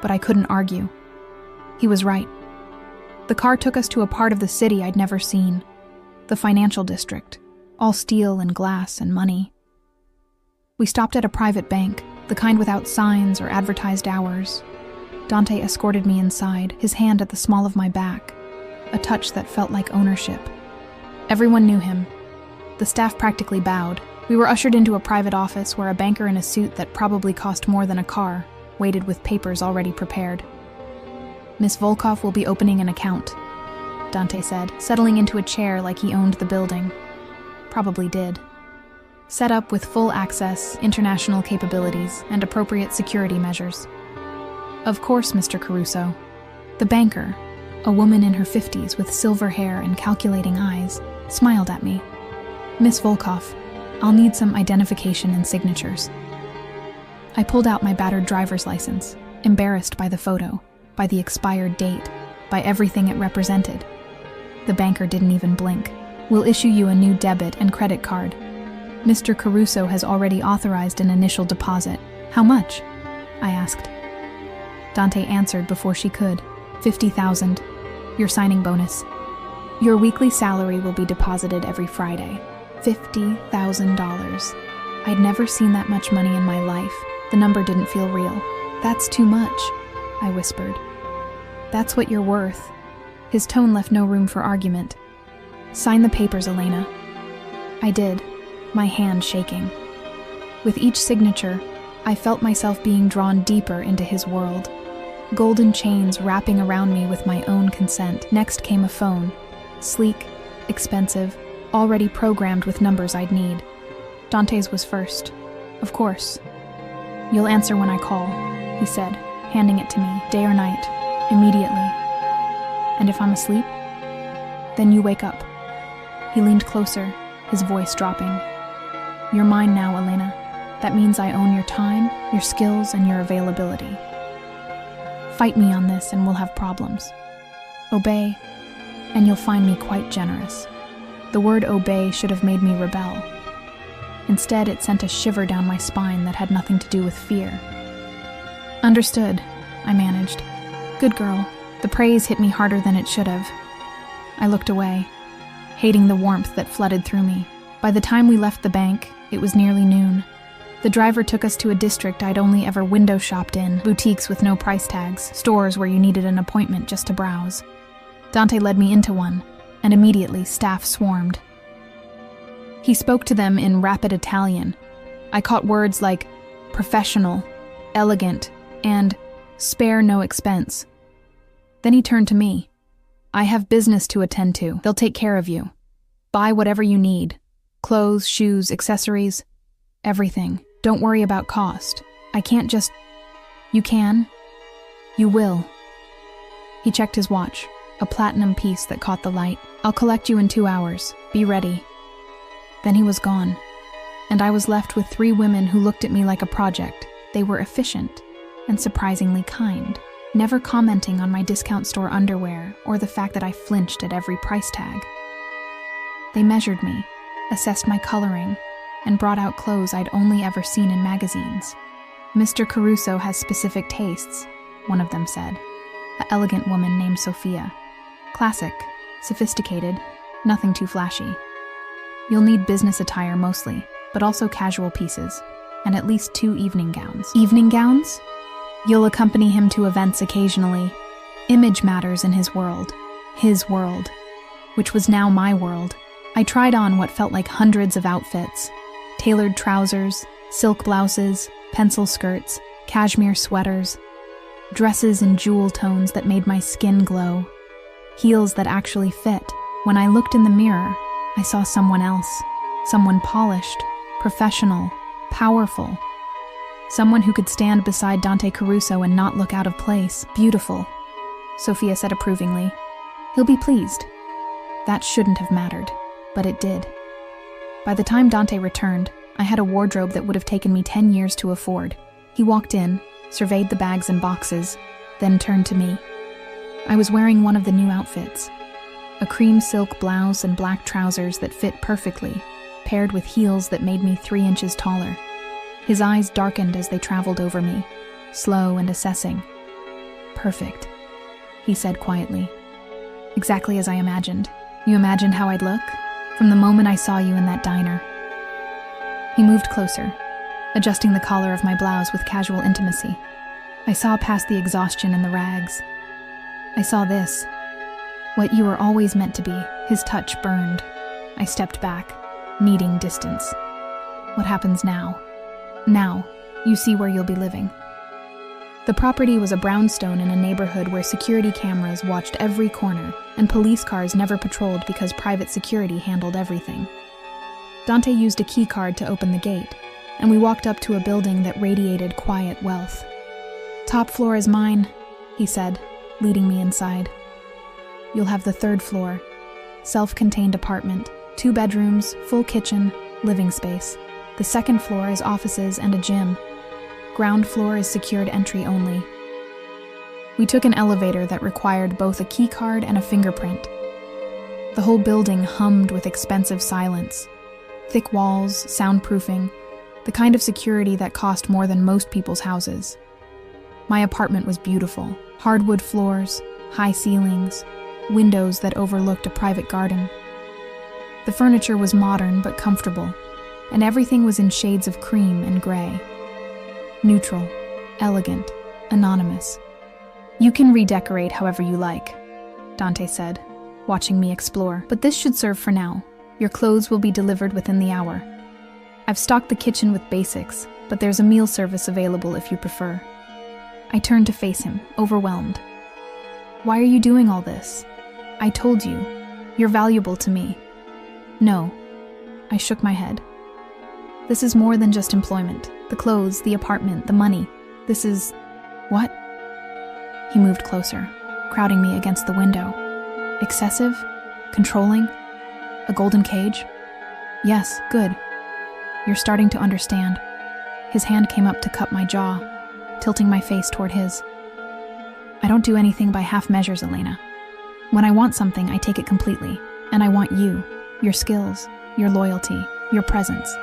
but I couldn't argue. He was right. The car took us to a part of the city I'd never seen. The financial district, all steel and glass and money. We stopped at a private bank, the kind without signs or advertised hours. Dante escorted me inside, his hand at the small of my back, a touch that felt like ownership. Everyone knew him. The staff practically bowed. We were ushered into a private office where a banker in a suit that probably cost more than a car waited with papers already prepared. "Miss Volkov will be opening an account," Dante said, settling into a chair like he owned the building. Probably did. Set up with full access, international capabilities, and appropriate security measures. "Of course, Mr. Caruso." The banker, a woman in her 50s with silver hair and calculating eyes, smiled at me. "Miss Volkov, I'll need some identification and signatures." I pulled out my battered driver's license, embarrassed by the photo, by the expired date, by everything it represented. The banker didn't even blink. "We'll issue you a new debit and credit card. Mr. Caruso has already authorized an initial deposit." "How much?" I asked. Dante answered before she could. 50,000. Your signing bonus. Your weekly salary will be deposited every Friday. $50,000. I'd never seen that much money in my life. The number didn't feel real. "That's too much," I whispered. "That's what you're worth." His tone left no room for argument. "Sign the papers, Elena." I did, my hand shaking. With each signature, I felt myself being drawn deeper into his world. Golden chains wrapping around me with my own consent. Next came a phone. Sleek, expensive, already programmed with numbers I'd need. Dante's was first. Of course. "You'll answer when I call," he said, handing it to me, day or night, immediately. "And if I'm asleep? Then you wake up." He leaned closer, his voice dropping. "You're mine now, Elena. That means I own your time, your skills, and your availability. Fight me on this and we'll have problems. Obey, and you'll find me quite generous." The word obey should have made me rebel. Instead, it sent a shiver down my spine that had nothing to do with fear. "Understood," I managed. "Good girl." The praise hit me harder than it should have. I looked away, hating the warmth that flooded through me. By the time we left the bank, it was nearly noon. The driver took us to a district I'd only ever window shopped in, boutiques with no price tags, stores where you needed an appointment just to browse. Dante led me into one, and immediately staff swarmed. He spoke to them in rapid Italian. I caught words like professional, elegant, and spare no expense. Then he turned to me. "I have business to attend to. They'll take care of you. Buy whatever you need. Clothes, shoes, accessories, everything. Don't worry about cost. I can't just..." "You can. You will." He checked his watch, a platinum piece that caught the light. "I'll collect you in 2 hours. Be ready." Then he was gone, and I was left with 3 women who looked at me like a project. They were efficient and surprisingly kind, never commenting on my discount store underwear or the fact that I flinched at every price tag. They measured me, assessed my coloring, and brought out clothes I'd only ever seen in magazines. "Mr. Caruso has specific tastes," one of them said, an elegant woman named Sophia. "Classic, sophisticated, nothing too flashy. You'll need business attire mostly, but also casual pieces, and at least 2 evening gowns." "Evening gowns?" "You'll accompany him to events occasionally. Image matters in his world, which was now my world." I tried on what felt like hundreds of outfits. Tailored trousers, silk blouses, pencil skirts, cashmere sweaters, dresses in jewel tones that made my skin glow, heels that actually fit. When I looked in the mirror, I saw someone else, someone polished, professional, powerful, someone who could stand beside Dante Caruso and not look out of place. "Beautiful," Sophia said approvingly. "He'll be pleased." That shouldn't have mattered, but it did. By the time Dante returned, I had a wardrobe that would have taken me 10 years to afford. He walked in, surveyed the bags and boxes, then turned to me. I was wearing one of the new outfits, a cream silk blouse and black trousers that fit perfectly, paired with heels that made me 3 inches taller. His eyes darkened as they traveled over me, slow and assessing. "Perfect," he said quietly. "Exactly as I imagined. You imagined how I'd look? From the moment I saw you in that diner." He moved closer, adjusting the collar of my blouse with casual intimacy. I saw past the exhaustion and the rags. I saw this. What you were always meant to be. His touch burned. I stepped back, needing distance. "What happens now?" "Now, you see where you'll be living." The property was a brownstone in a neighborhood where security cameras watched every corner and police cars never patrolled because private security handled everything. Dante used a key card to open the gate, and we walked up to a building that radiated quiet wealth. "Top floor is mine," he said, leading me inside. "You'll have the 3rd floor, self-contained apartment, 2 bedrooms, full kitchen, living space. The 2nd floor is offices and a gym. Ground floor is secured entry only." We took an elevator that required both a key card and a fingerprint. The whole building hummed with expensive silence. Thick walls, soundproofing, the kind of security that cost more than most people's houses. My apartment was beautiful. Hardwood floors, high ceilings, windows that overlooked a private garden. The furniture was modern but comfortable, and everything was in shades of cream and gray. Neutral, elegant, anonymous. "You can redecorate however you like," Dante said, watching me explore. "But this should serve for now. Your clothes will be delivered within the hour. I've stocked the kitchen with basics, but there's a meal service available if you prefer." I turned to face him, overwhelmed. "Why are you doing all this? I told you. You're valuable to me." "No." I shook my head. "This is more than just employment. The clothes, the apartment, the money. This is..." "What?" He moved closer, crowding me against the window. "Excessive? Controlling? A golden cage?" "Yes, good. You're starting to understand." His hand came up to cup my jaw, tilting my face toward his. "I don't do anything by half measures, Elena. When I want something, I take it completely. And I want you, your skills, your loyalty, your presence.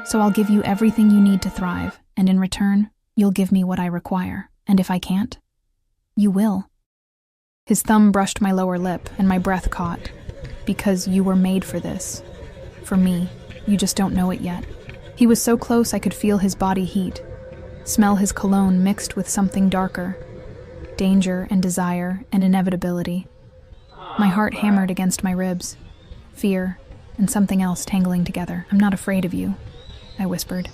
So I'll give you everything you need to thrive, and in return, you'll give me what I require. And if I can't, you will." His thumb brushed my lower lip, and my breath caught. "Because you were made for this. For me. You just don't know it yet." He was so close I could feel his body heat, smell his cologne mixed with something darker. Danger and desire and inevitability. My heart hammered against my ribs. Fear and something else tangling together. "I'm not afraid of you," I whispered.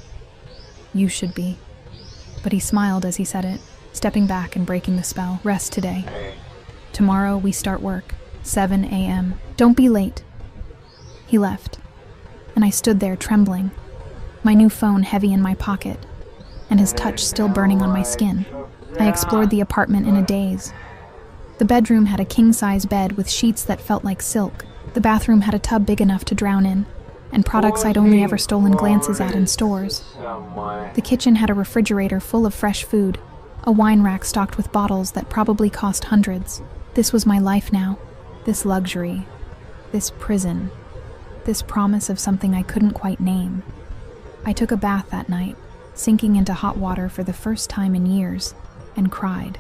"You should be." But he smiled as he said it, stepping back and breaking the spell. "Rest today. Tomorrow we start work, 7 a.m. Don't be late." He left, and I stood there trembling, my new phone heavy in my pocket, and his touch still burning on my skin. I explored the apartment in a daze. The bedroom had a king-size bed with sheets that felt like silk. The bathroom had a tub big enough to drown in, and products I'd only ever stolen glances at in stores. The kitchen had a refrigerator full of fresh food, a wine rack stocked with bottles that probably cost hundreds. This was my life now, this luxury, this prison, this promise of something I couldn't quite name. I took a bath that night, sinking into hot water for the first time in years, and cried.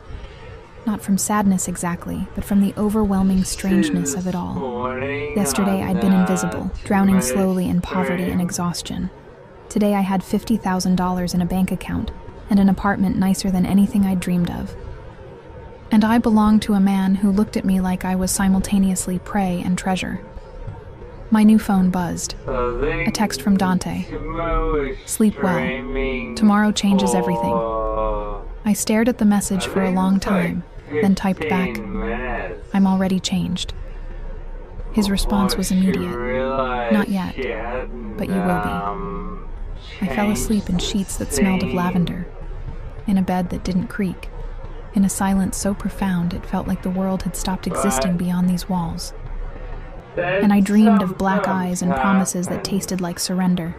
Not from sadness exactly, but from the overwhelming strangeness of it all. Yesterday I'd been invisible, drowning slowly in poverty and exhaustion. Today I had $50,000 in a bank account, and an apartment nicer than anything I'd dreamed of. And I belonged to a man who looked at me like I was simultaneously prey and treasure. My new phone buzzed. A text from Dante. "Sleep well. Tomorrow changes everything." I stared at the message for a long time, then typed back, "I'm already changed." His response was immediate. "Not yet, but you will be." I fell asleep in sheets that smelled of lavender, in a bed that didn't creak, in a silence so profound it felt like the world had stopped existing beyond these walls. And I dreamed of black eyes and promises that tasted like surrender.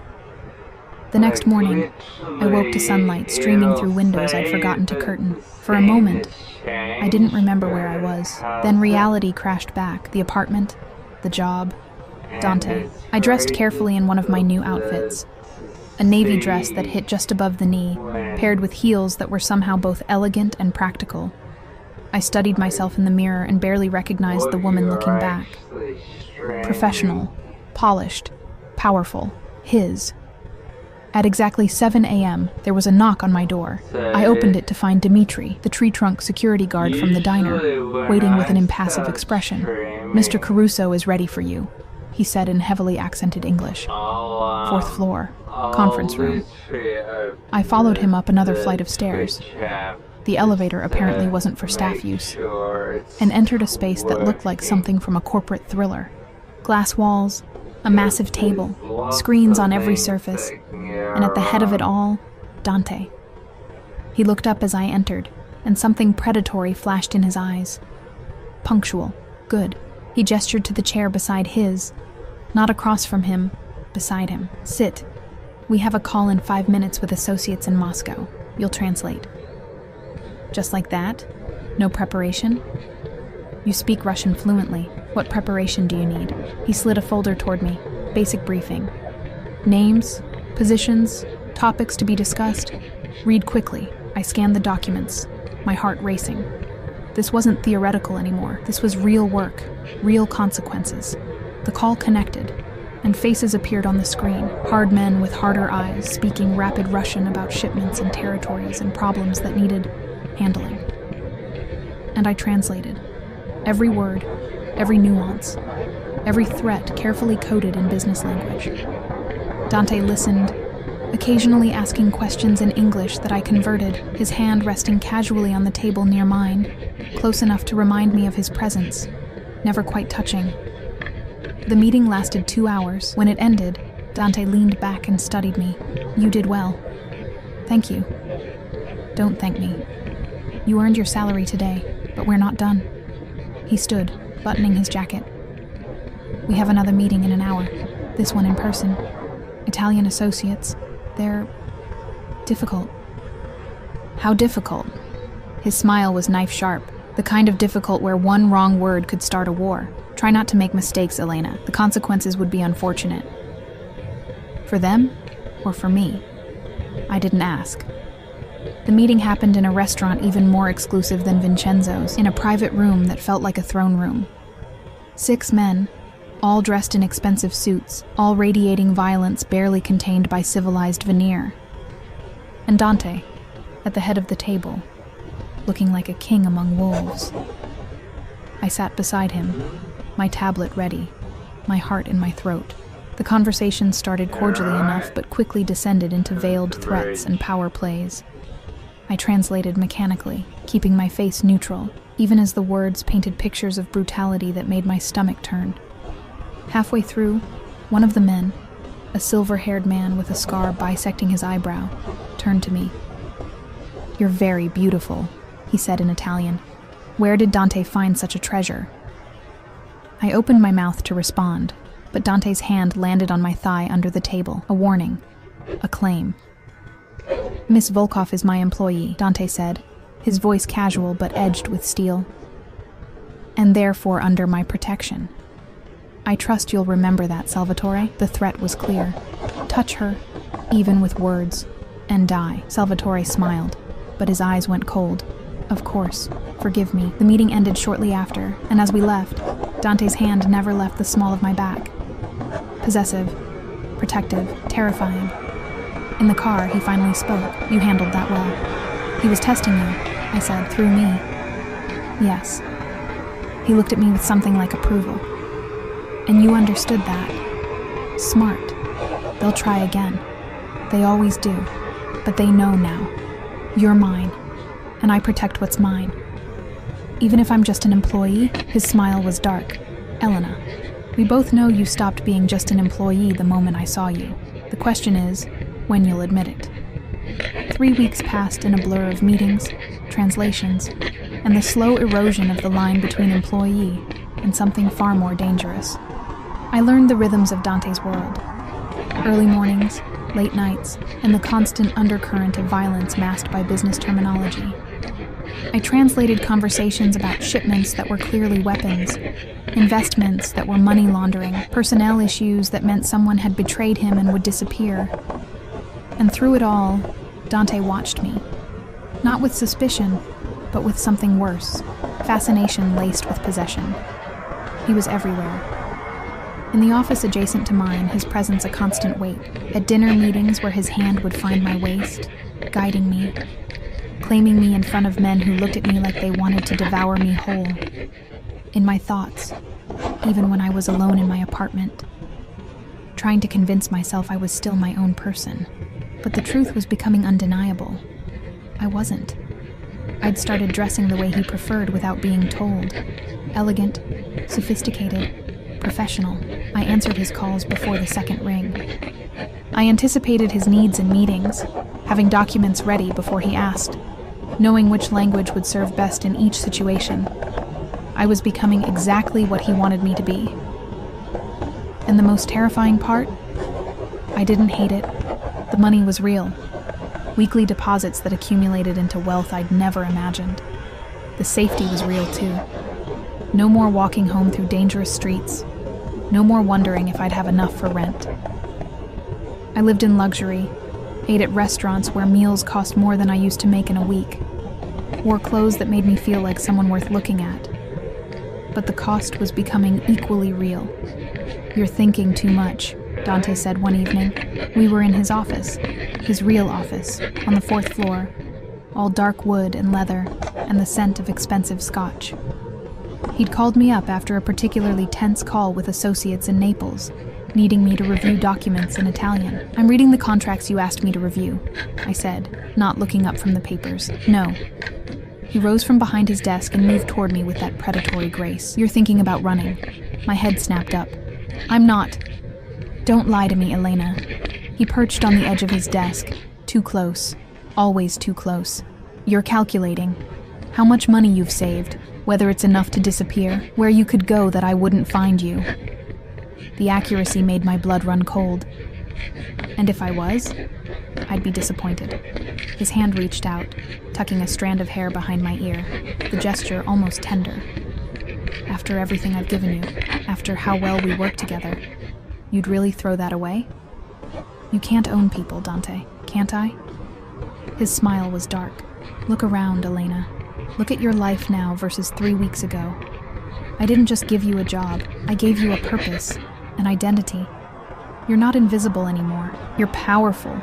The next morning, I woke to sunlight streaming through windows I'd forgotten to curtain. For a moment, I didn't remember where I was. Then reality crashed back. The apartment, the job, Dante. I dressed carefully in one of my new outfits. A navy dress that hit just above the knee, paired with heels that were somehow both elegant and practical. I studied myself in the mirror and barely recognized the woman looking back. Professional, polished, powerful, his. At exactly 7 a.m., there was a knock on my door. I opened it to find Dimitri, the tree trunk security guard from the diner, waiting with an impassive expression. "Mr. Caruso is ready for you," he said in heavily accented English. "Fourth floor, conference room." I followed him up another flight of stairs. The elevator apparently wasn't for staff use, and entered a space that looked like something from a corporate thriller. Glass walls, a massive table, screens on every surface, and at the head of it all, Dante. He looked up as I entered, and something predatory flashed in his eyes. Punctual, good. He gestured to the chair beside his, not across from him, beside him. "Sit. We have a call in 5 minutes with associates in Moscow. You'll translate." Just like that? No preparation? "You speak Russian fluently. What preparation do you need?" He slid a folder toward me. Basic briefing. Names, positions, topics to be discussed. Read quickly. I scanned the documents, my heart racing. This wasn't theoretical anymore. This was real work, real consequences. The call connected, and faces appeared on the screen. Hard men with harder eyes, speaking rapid Russian about shipments and territories and problems that needed handling. And I translated. Every word, every nuance, every threat carefully coded in business language. Dante listened, occasionally asking questions in English that I converted, his hand resting casually on the table near mine, close enough to remind me of his presence, never quite touching. The meeting lasted 2 hours. When it ended, Dante leaned back and studied me. "You did well." "Thank you." "Don't thank me. You earned your salary today, but we're not done." He stood, buttoning his jacket. "We have another meeting in an hour, this one in person. Italian associates. They're difficult." "How difficult?" His smile was knife-sharp, the kind of difficult where one wrong word could start a war. "Try not to make mistakes, Elena. The consequences would be unfortunate." "For them? Or for me?" I didn't ask. The meeting happened in a restaurant even more exclusive than Vincenzo's, in a private room that felt like a throne room. 6 men, all dressed in expensive suits, all radiating violence barely contained by civilized veneer. And Dante, at the head of the table, looking like a king among wolves. I sat beside him, my tablet ready, my heart in my throat. The conversation started cordially enough, but quickly descended into veiled threats and power plays. I translated mechanically, keeping my face neutral, even as the words painted pictures of brutality that made my stomach turn. Halfway through, one of the men, a silver-haired man with a scar bisecting his eyebrow, turned to me. "You're very beautiful," he said in Italian. Where did Dante find such a treasure? I opened my mouth to respond, but Dante's hand landed on my thigh under the table, a warning, a claim. "Miss Volkov is my employee," Dante said, his voice casual but edged with steel. "And therefore under my protection. I trust you'll remember that, Salvatore." The threat was clear. "Touch her, even with words, and die." Salvatore smiled, but his eyes went cold. "Of course, forgive me." The meeting ended shortly after, and as we left, Dante's hand never left the small of my back. Possessive, protective, terrifying. In the car, he finally spoke. "You handled that well." "He was testing you," I said, "through me." "Yes." He looked at me with something like approval. "And you understood that. Smart. They'll try again. They always do. But they know now. You're mine, and I protect what's mine. Even if I'm just an employee." His smile was dark. "Elena, we both know you stopped being just an employee the moment I saw you. The question is, when you'll admit it." 3 weeks passed in a blur of meetings, translations, and the slow erosion of the line between employee and something far more dangerous. I learned the rhythms of Dante's world. Early mornings, late nights, and the constant undercurrent of violence masked by business terminology. I translated conversations about shipments that were clearly weapons, investments that were money laundering, personnel issues that meant someone had betrayed him and would disappear. And through it all, Dante watched me. Not with suspicion, but with something worse, fascination laced with possession. He was everywhere. In the office adjacent to mine, his presence a constant weight. At dinner meetings where his hand would find my waist, guiding me, claiming me in front of men who looked at me like they wanted to devour me whole. In my thoughts, even when I was alone in my apartment, trying to convince myself I was still my own person. But the truth was becoming undeniable. I wasn't. I'd started dressing the way he preferred without being told. Elegant, sophisticated, professional. I answered his calls before the second ring. I anticipated his needs in meetings, having documents ready before he asked, knowing which language would serve best in each situation. I was becoming exactly what he wanted me to be. And the most terrifying part? I didn't hate it. The money was real. Weekly deposits that accumulated into wealth I'd never imagined. The safety was real too. No more walking home through dangerous streets. No more wondering if I'd have enough for rent. I lived in luxury, ate at restaurants where meals cost more than I used to make in a week, wore clothes that made me feel like someone worth looking at. But the cost was becoming equally real. "You're thinking too much," Dante said one evening. We were in his office, his real office, on the 4th floor, all dark wood and leather, and the scent of expensive scotch. He'd called me up after a particularly tense call with associates in Naples, needing me to review documents in Italian. "I'm reading the contracts you asked me to review," I said, not looking up from the papers. "No." He rose from behind his desk and moved toward me with that predatory grace. "You're thinking about running." My head snapped up. "I'm not." "Don't lie to me, Elena." He perched on the edge of his desk, too close, always too close. "You're calculating how much money you've saved, whether it's enough to disappear, where you could go that I wouldn't find you." The accuracy made my blood run cold. And if I was, I'd be disappointed. His hand reached out, tucking a strand of hair behind my ear, the gesture almost tender. "After everything I've given you, after how well we worked together, you'd really throw that away? You can't own people, Dante, can't I?" His smile was dark. "Look around, Elena. Look at your life now versus 3 weeks ago. I didn't just give you a job, I gave you a purpose, an identity. You're not invisible anymore. You're powerful,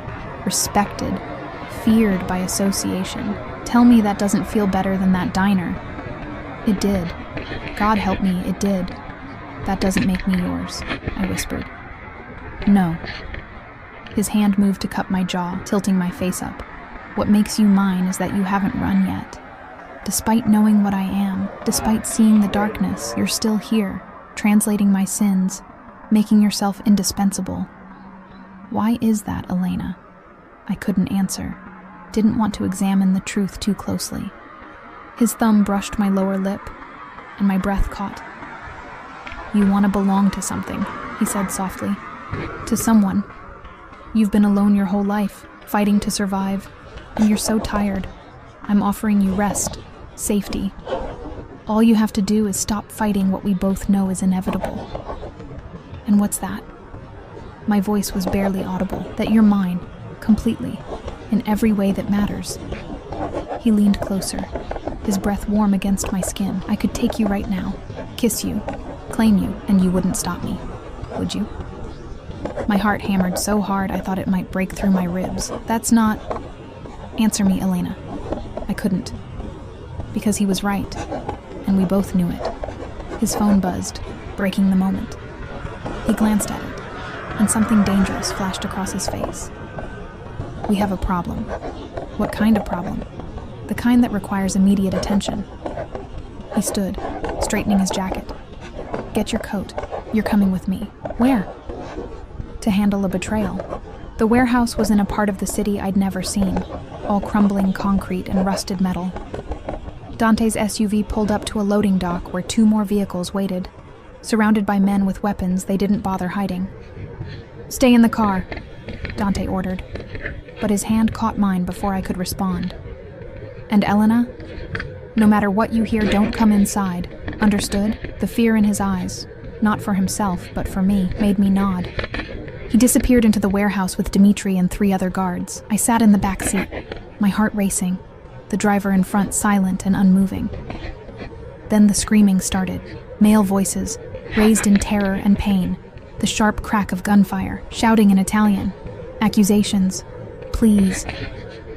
respected, feared by association. Tell me that doesn't feel better than that diner." "It did. God help me, it did." "That doesn't make me yours," I whispered. "No." His hand moved to cup my jaw, tilting my face up. "What makes you mine is that you haven't run yet. Despite knowing what I am, despite seeing the darkness, you're still here, translating my sins, making yourself indispensable. Why is that, Elena?" I couldn't answer, didn't want to examine the truth too closely. His thumb brushed my lower lip, and my breath caught. "You want to belong to something," he said softly. "To someone. You've been alone your whole life, fighting to survive, and you're so tired. I'm offering you rest, safety. All you have to do is stop fighting what we both know is inevitable." "And what's that?" My voice was barely audible. "That you're mine, completely, in every way that matters." He leaned closer, his breath warm against my skin. "I could take you right now, kiss you, claim you, and you wouldn't stop me, would you?" My heart hammered so hard I thought it might break through my ribs. "That's not..." "Answer me, Elena." I couldn't. Because he was right, and we both knew it. His phone buzzed, breaking the moment. He glanced at it, and something dangerous flashed across his face. "We have a problem." "What kind of problem?" "The kind that requires immediate attention." He stood, straightening his jacket. "Get your coat. You're coming with me." "Where?" "To handle a betrayal." The warehouse was in a part of the city I'd never seen, all crumbling concrete and rusted metal. Dante's SUV pulled up to a loading dock where 2 more vehicles waited. Surrounded by men with weapons they didn't bother hiding. "Stay in the car." Dante ordered, but his hand caught mine before I could respond. And Elena? No matter what you hear, don't come inside. Understood? The fear in his eyes, not for himself, but for me, made me nod. He disappeared into the warehouse with Dimitri and 3 other guards. I sat in the back seat, my heart racing, the driver in front silent and unmoving. Then the screaming started, male voices, raised in terror and pain, the sharp crack of gunfire, shouting in Italian, accusations, pleas,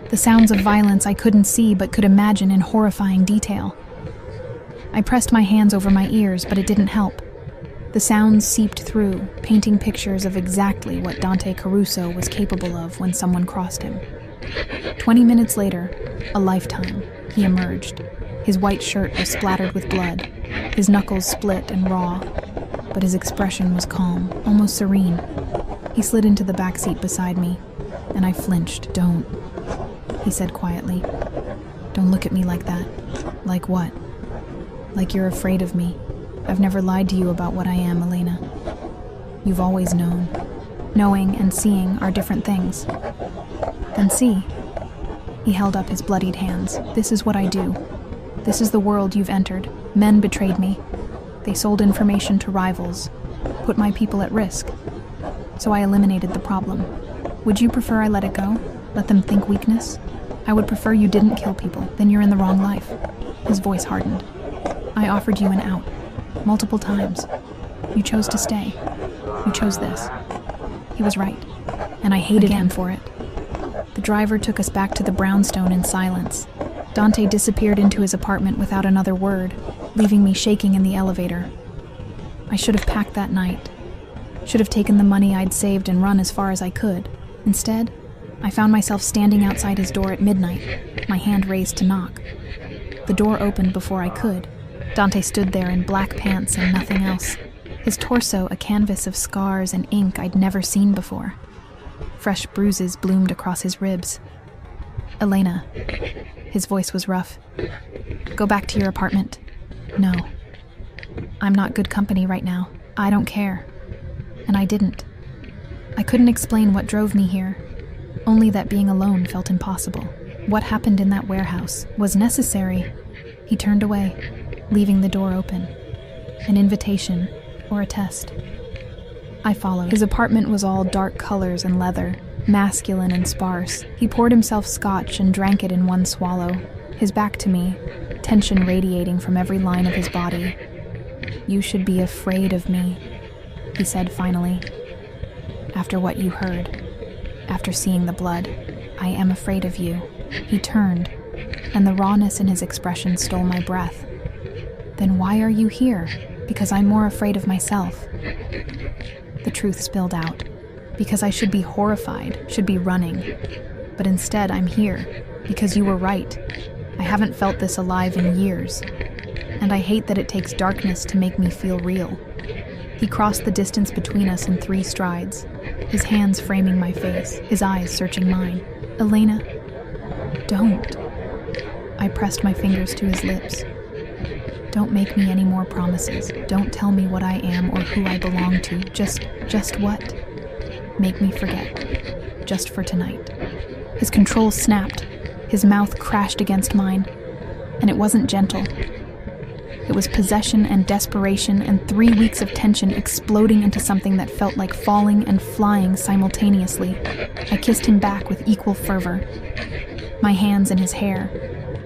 the sounds of violence I couldn't see but could imagine in horrifying detail. I pressed my hands over my ears, but it didn't help. The sounds seeped through, painting pictures of exactly what Dante Caruso was capable of when someone crossed him. 20 minutes later, a lifetime, he emerged. His white shirt was splattered with blood, his knuckles split and raw, but his expression was calm, almost serene. He slid into the back seat beside me, and I flinched. "Don't," he said quietly. "Don't look at me like that." "Like what?" "Like you're afraid of me. I've never lied to you about what I am, Elena. You've always known. Knowing and seeing are different things." "Then see." He held up his bloodied hands. "This is what I do. This is the world you've entered. Men betrayed me. They sold information to rivals, put my people at risk. So I eliminated the problem. Would you prefer I let it go? Let them think weakness? I would prefer you didn't kill people. Then you're in the wrong life." His voice hardened. "I offered you an out. Multiple times. You chose to stay. You chose this." He was right, and I hated him for it. The driver took us back to the brownstone in silence. Dante disappeared into his apartment without another word, leaving me shaking in the elevator. I should have packed that night. Should have taken the money I'd saved and run as far as I could. Instead, I found myself standing outside his door at midnight, my hand raised to knock. The door opened before I could. Dante stood there in black pants and nothing else, his torso a canvas of scars and ink I'd never seen before. Fresh bruises bloomed across his ribs. "Elena," his voice was rough. "Go back to your apartment." "No. I'm not good company right now. I don't care." And I didn't. I couldn't explain what drove me here, only that being alone felt impossible. What happened in that warehouse was necessary. He turned away, leaving the door open. An invitation, or a test. I followed. His apartment was all dark colors and leather, masculine and sparse. He poured himself scotch and drank it in one swallow, his back to me, tension radiating from every line of his body. "You should be afraid of me," he said finally. "After what you heard, after seeing the blood, I am afraid of you." He turned, and the rawness in his expression stole my breath. "Then why are you here?" "Because I'm more afraid of myself." The truth spilled out. Because I should be horrified, should be running. But instead, I'm here, because you were right. I haven't felt this alive in years. And I hate that it takes darkness to make me feel real. He crossed the distance between us in 3 strides, his hands framing my face, his eyes searching mine. "Elena, don't." I pressed my fingers to his lips. "Don't make me any more promises. Don't tell me what I am or who I belong to. Just what? Make me forget. Just for tonight." His control snapped. His mouth crashed against mine. And it wasn't gentle. It was possession and desperation and 3 weeks of tension exploding into something that felt like falling and flying simultaneously. I kissed him back with equal fervor. My hands in his hair,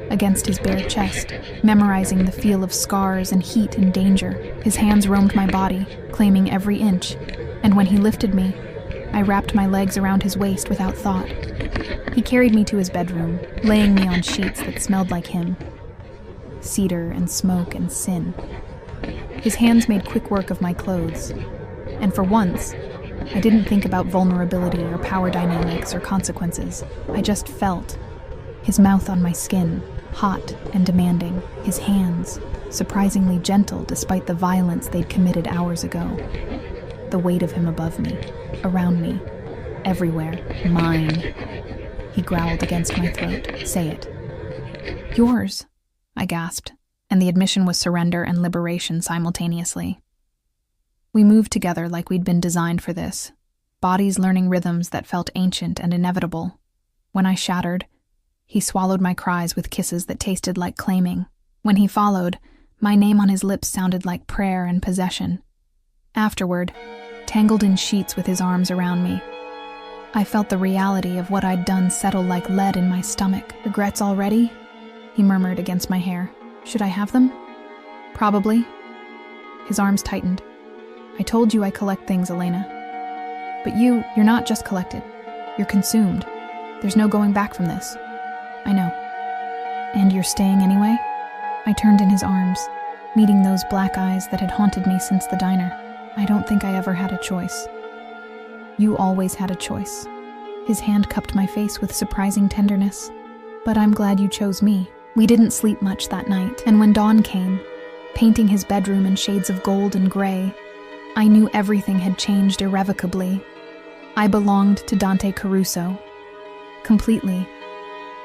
against his bare chest, memorizing the feel of scars and heat and danger. His hands roamed my body, claiming every inch, and when he lifted me, I wrapped my legs around his waist without thought. He carried me to his bedroom, laying me on sheets that smelled like him. Cedar and smoke and sin. His hands made quick work of my clothes, and for once, I didn't think about vulnerability or power dynamics or consequences. I just felt. His mouth on my skin, hot and demanding. His hands, surprisingly gentle despite the violence they'd committed hours ago. The weight of him above me, around me, everywhere. "Mine," he growled against my throat. "Say it." "Yours," I gasped, and the admission was surrender and liberation simultaneously. We moved together like we'd been designed for this, bodies learning rhythms that felt ancient and inevitable. When I shattered, he swallowed my cries with kisses that tasted like claiming. When he followed, my name on his lips sounded like prayer and possession. Afterward, tangled in sheets with his arms around me, I felt the reality of what I'd done settle like lead in my stomach. "Regrets already?" he murmured against my hair. "Should I have them?" "Probably." His arms tightened. "I told you I collect things, Elena. But you're not just collected. You're consumed. There's no going back from this." "I know." "And you're staying anyway?" I turned in his arms, meeting those black eyes that had haunted me since the diner. "I don't think I ever had a choice." "You always had a choice." His hand cupped my face with surprising tenderness. "But I'm glad you chose me." We didn't sleep much that night, and when dawn came, painting his bedroom in shades of gold and gray, I knew everything had changed irrevocably. I belonged to Dante Caruso. Completely.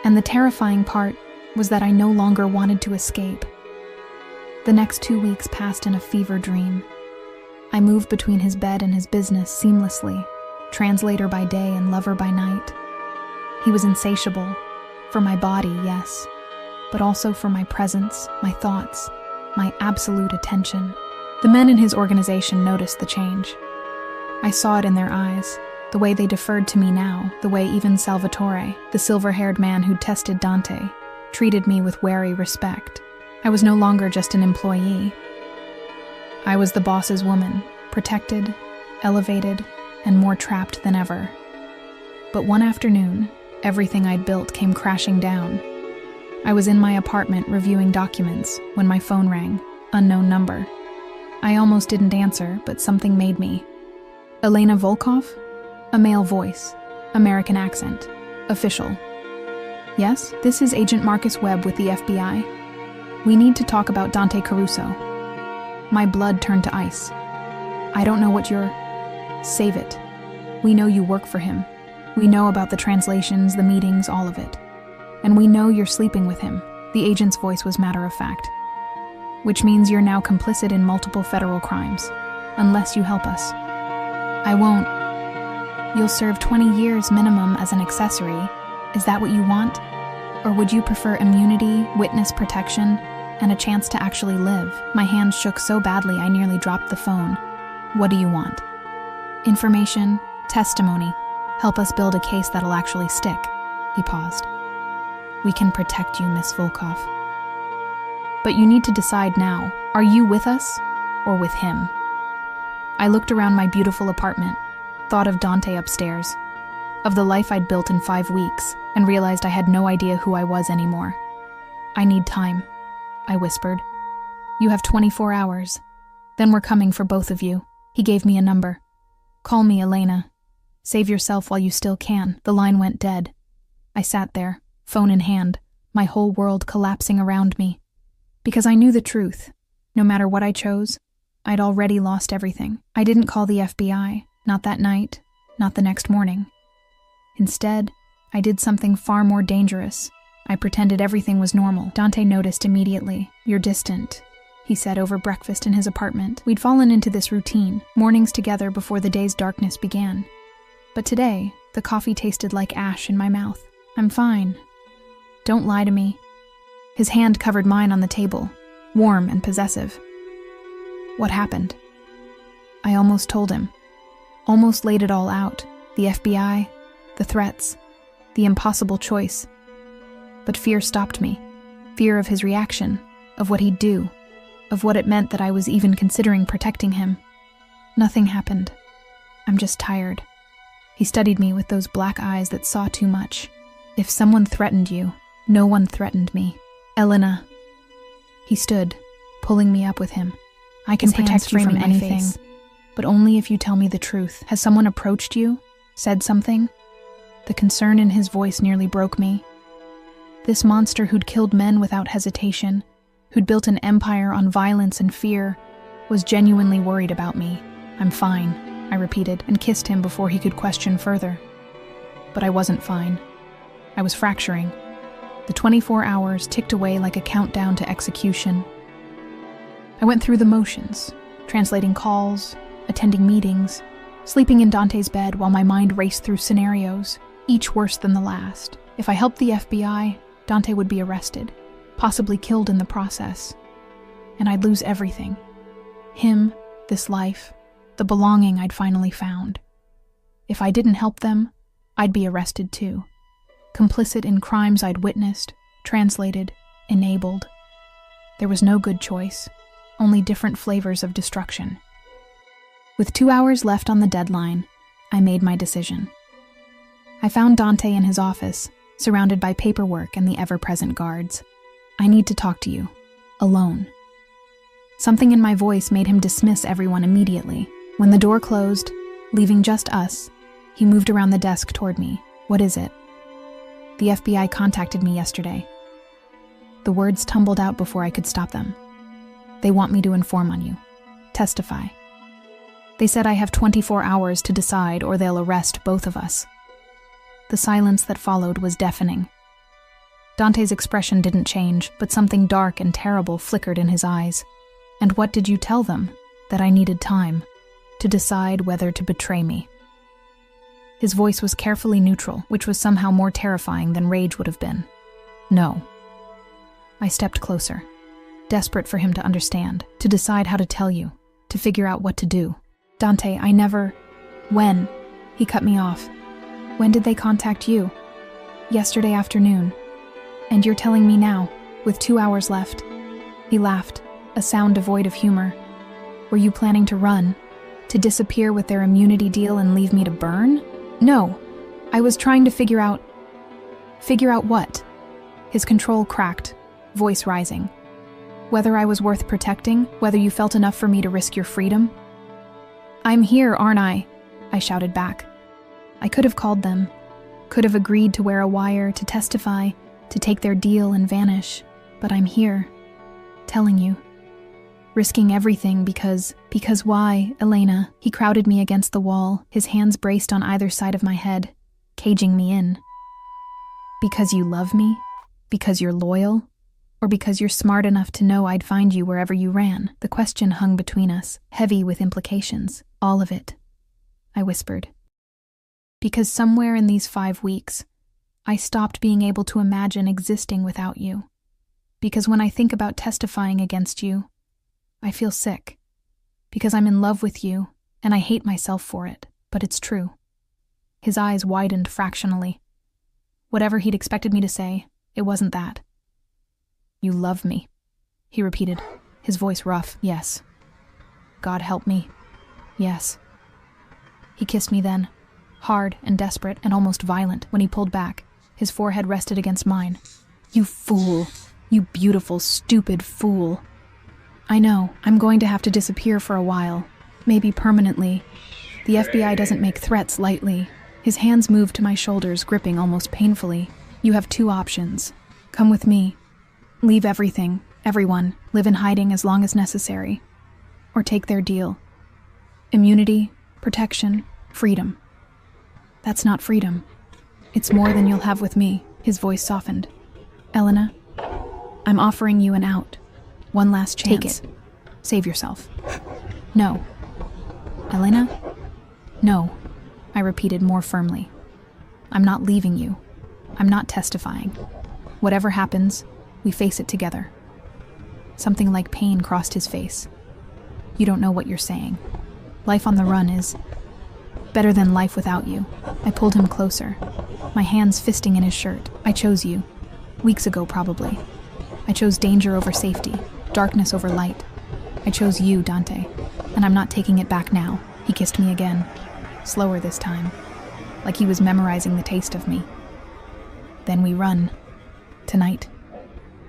And the terrifying part was that I no longer wanted to escape. The next 2 weeks passed in a fever dream. I moved between his bed and his business seamlessly, translator by day and lover by night. He was insatiable. For my body, yes, but also for my presence, my thoughts, my absolute attention. The men in his organization noticed the change. I saw it in their eyes, the way they deferred to me now, the way even Salvatore, the silver-haired man who'd tested Dante, treated me with wary respect. I was no longer just an employee. I was the boss's woman, protected, elevated, and more trapped than ever. But one afternoon, everything I'd built came crashing down. I was in my apartment reviewing documents when my phone rang, unknown number. I almost didn't answer, but something made me. "Elena Volkov?" A male voice, American accent, official. "Yes, this is Agent Marcus Webb with the FBI. We need to talk about Dante Caruso." My blood turned to ice. "I don't know what you're..." "Save it. We know you work for him. We know about the translations, the meetings, all of it. And we know you're sleeping with him." The agent's voice was matter-of-fact. "Which means you're now complicit in multiple federal crimes, unless you help us." "I won't." "You'll serve 20 years minimum as an accessory. Is that what you want? Or would you prefer immunity, witness protection, and a chance to actually live?" My hands shook so badly I nearly dropped the phone. "What do you want?" "Information, testimony. Help us build a case that'll actually stick." He paused. "We can protect you, Miss Volkov. But you need to decide now. Are you with us or with him?" I looked around my beautiful apartment, thought of Dante upstairs, of the life I'd built in 5 weeks, and realized I had no idea who I was anymore. "I need time," I whispered. "You have 24 hours. Then we're coming for both of you." He gave me a number. "Call me, Elena. Save yourself while you still can." The line went dead. I sat there, phone in hand, my whole world collapsing around me. Because I knew the truth. No matter what I chose, I'd already lost everything. I didn't call the FBI, not that night, not the next morning. Instead, I did something far more dangerous. I pretended everything was normal. Dante noticed immediately. "You're distant," he said over breakfast in his apartment. We'd fallen into this routine, mornings together before the day's darkness began. But today, the coffee tasted like ash in my mouth. "I'm fine. Don't lie to me." His hand covered mine on the table, warm and possessive. "What happened?" I almost told him. Almost laid it all out. The FBI, the threats, the impossible choice. But fear stopped me. Fear of his reaction, of what he'd do, of what it meant that I was even considering protecting him. "Nothing happened. I'm just tired." He studied me with those black eyes that saw too much. "If someone threatened you, no one threatened me. Elena." He stood, pulling me up with him. "I can protect you from anything, but only if you tell me the truth. Has someone approached you? Said something?" The concern in his voice nearly broke me. This monster who'd killed men without hesitation, who'd built an empire on violence and fear, was genuinely worried about me. "I'm fine," I repeated, and kissed him before he could question further. But I wasn't fine. I was fracturing. The 24 hours ticked away like a countdown to execution. I went through the motions, translating calls, attending meetings, sleeping in Dante's bed while my mind raced through scenarios, each worse than the last. If I helped the FBI, Dante would be arrested, possibly killed in the process. And I'd lose everything. Him, this life, the belonging I'd finally found. If I didn't help them, I'd be arrested too. Complicit in crimes I'd witnessed, translated, enabled. There was no good choice, only different flavors of destruction. With 2 hours left on the deadline, I made my decision. I found Dante in his office, surrounded by paperwork and the ever-present guards. I need to talk to you, alone. Something in my voice made him dismiss everyone immediately. When the door closed, leaving just us, he moved around the desk toward me. What is it? The FBI contacted me yesterday. The words tumbled out before I could stop them. They want me to inform on you. Testify. They said I have 24 hours to decide or they'll arrest both of us. The silence that followed was deafening. Dante's expression didn't change, but something dark and terrible flickered in his eyes. And what did you tell them? That I needed time to decide whether to betray me. His voice was carefully neutral, which was somehow more terrifying than rage would have been. No. I stepped closer, desperate for him to understand, to decide how to tell you, to figure out what to do. Dante, I never... When? He cut me off. When did they contact you? Yesterday afternoon. And you're telling me now, with 2 hours left. He laughed, a sound devoid of humor. Were you planning to run? To disappear with their immunity deal and leave me to burn? No. I was trying to figure out... Figure out what? His control cracked, voice rising. Whether I was worth protecting, whether you felt enough for me to risk your freedom? I'm here, aren't I? I shouted back. I could have called them, could have agreed to wear a wire, to testify, to take their deal and vanish, but I'm here, telling you. Risking everything because why, Elena? He crowded me against the wall, his hands braced on either side of my head, caging me in. Because you love me? Because you're loyal? Or because you're smart enough to know I'd find you wherever you ran? The question hung between us, heavy with implications. All of it. I whispered. Because somewhere in these 5 weeks, I stopped being able to imagine existing without you. Because when I think about testifying against you, I feel sick. Because I'm in love with you, and I hate myself for it, but it's true. His eyes widened fractionally. Whatever he'd expected me to say, it wasn't that. You love me, he repeated, his voice rough. Yes. God help me. Yes. He kissed me then, hard and desperate and almost violent. When he pulled back, his forehead rested against mine. You fool. You beautiful, stupid fool. I know, I'm going to have to disappear for a while, maybe permanently. The FBI doesn't make threats lightly. His hands moved to my shoulders, gripping almost painfully. You have 2 options. Come with me. Leave everything, everyone, live in hiding as long as necessary. Or take their deal. Immunity, protection, freedom. That's not freedom. It's more than you'll have with me. His voice softened. Elena, I'm offering you an out. One last chance. Take it. Save yourself. No. Elena? No, I repeated more firmly. I'm not leaving you. I'm not testifying. Whatever happens, we face it together. Something like pain crossed his face. You don't know what you're saying. Life on the run is better than life without you. I pulled him closer, my hands fisting in his shirt. I chose you. Weeks ago, probably. I chose danger over safety, darkness over light. I chose you, Dante, and I'm not taking it back now. He kissed me again, slower this time, like he was memorizing the taste of me. Then we run. Tonight.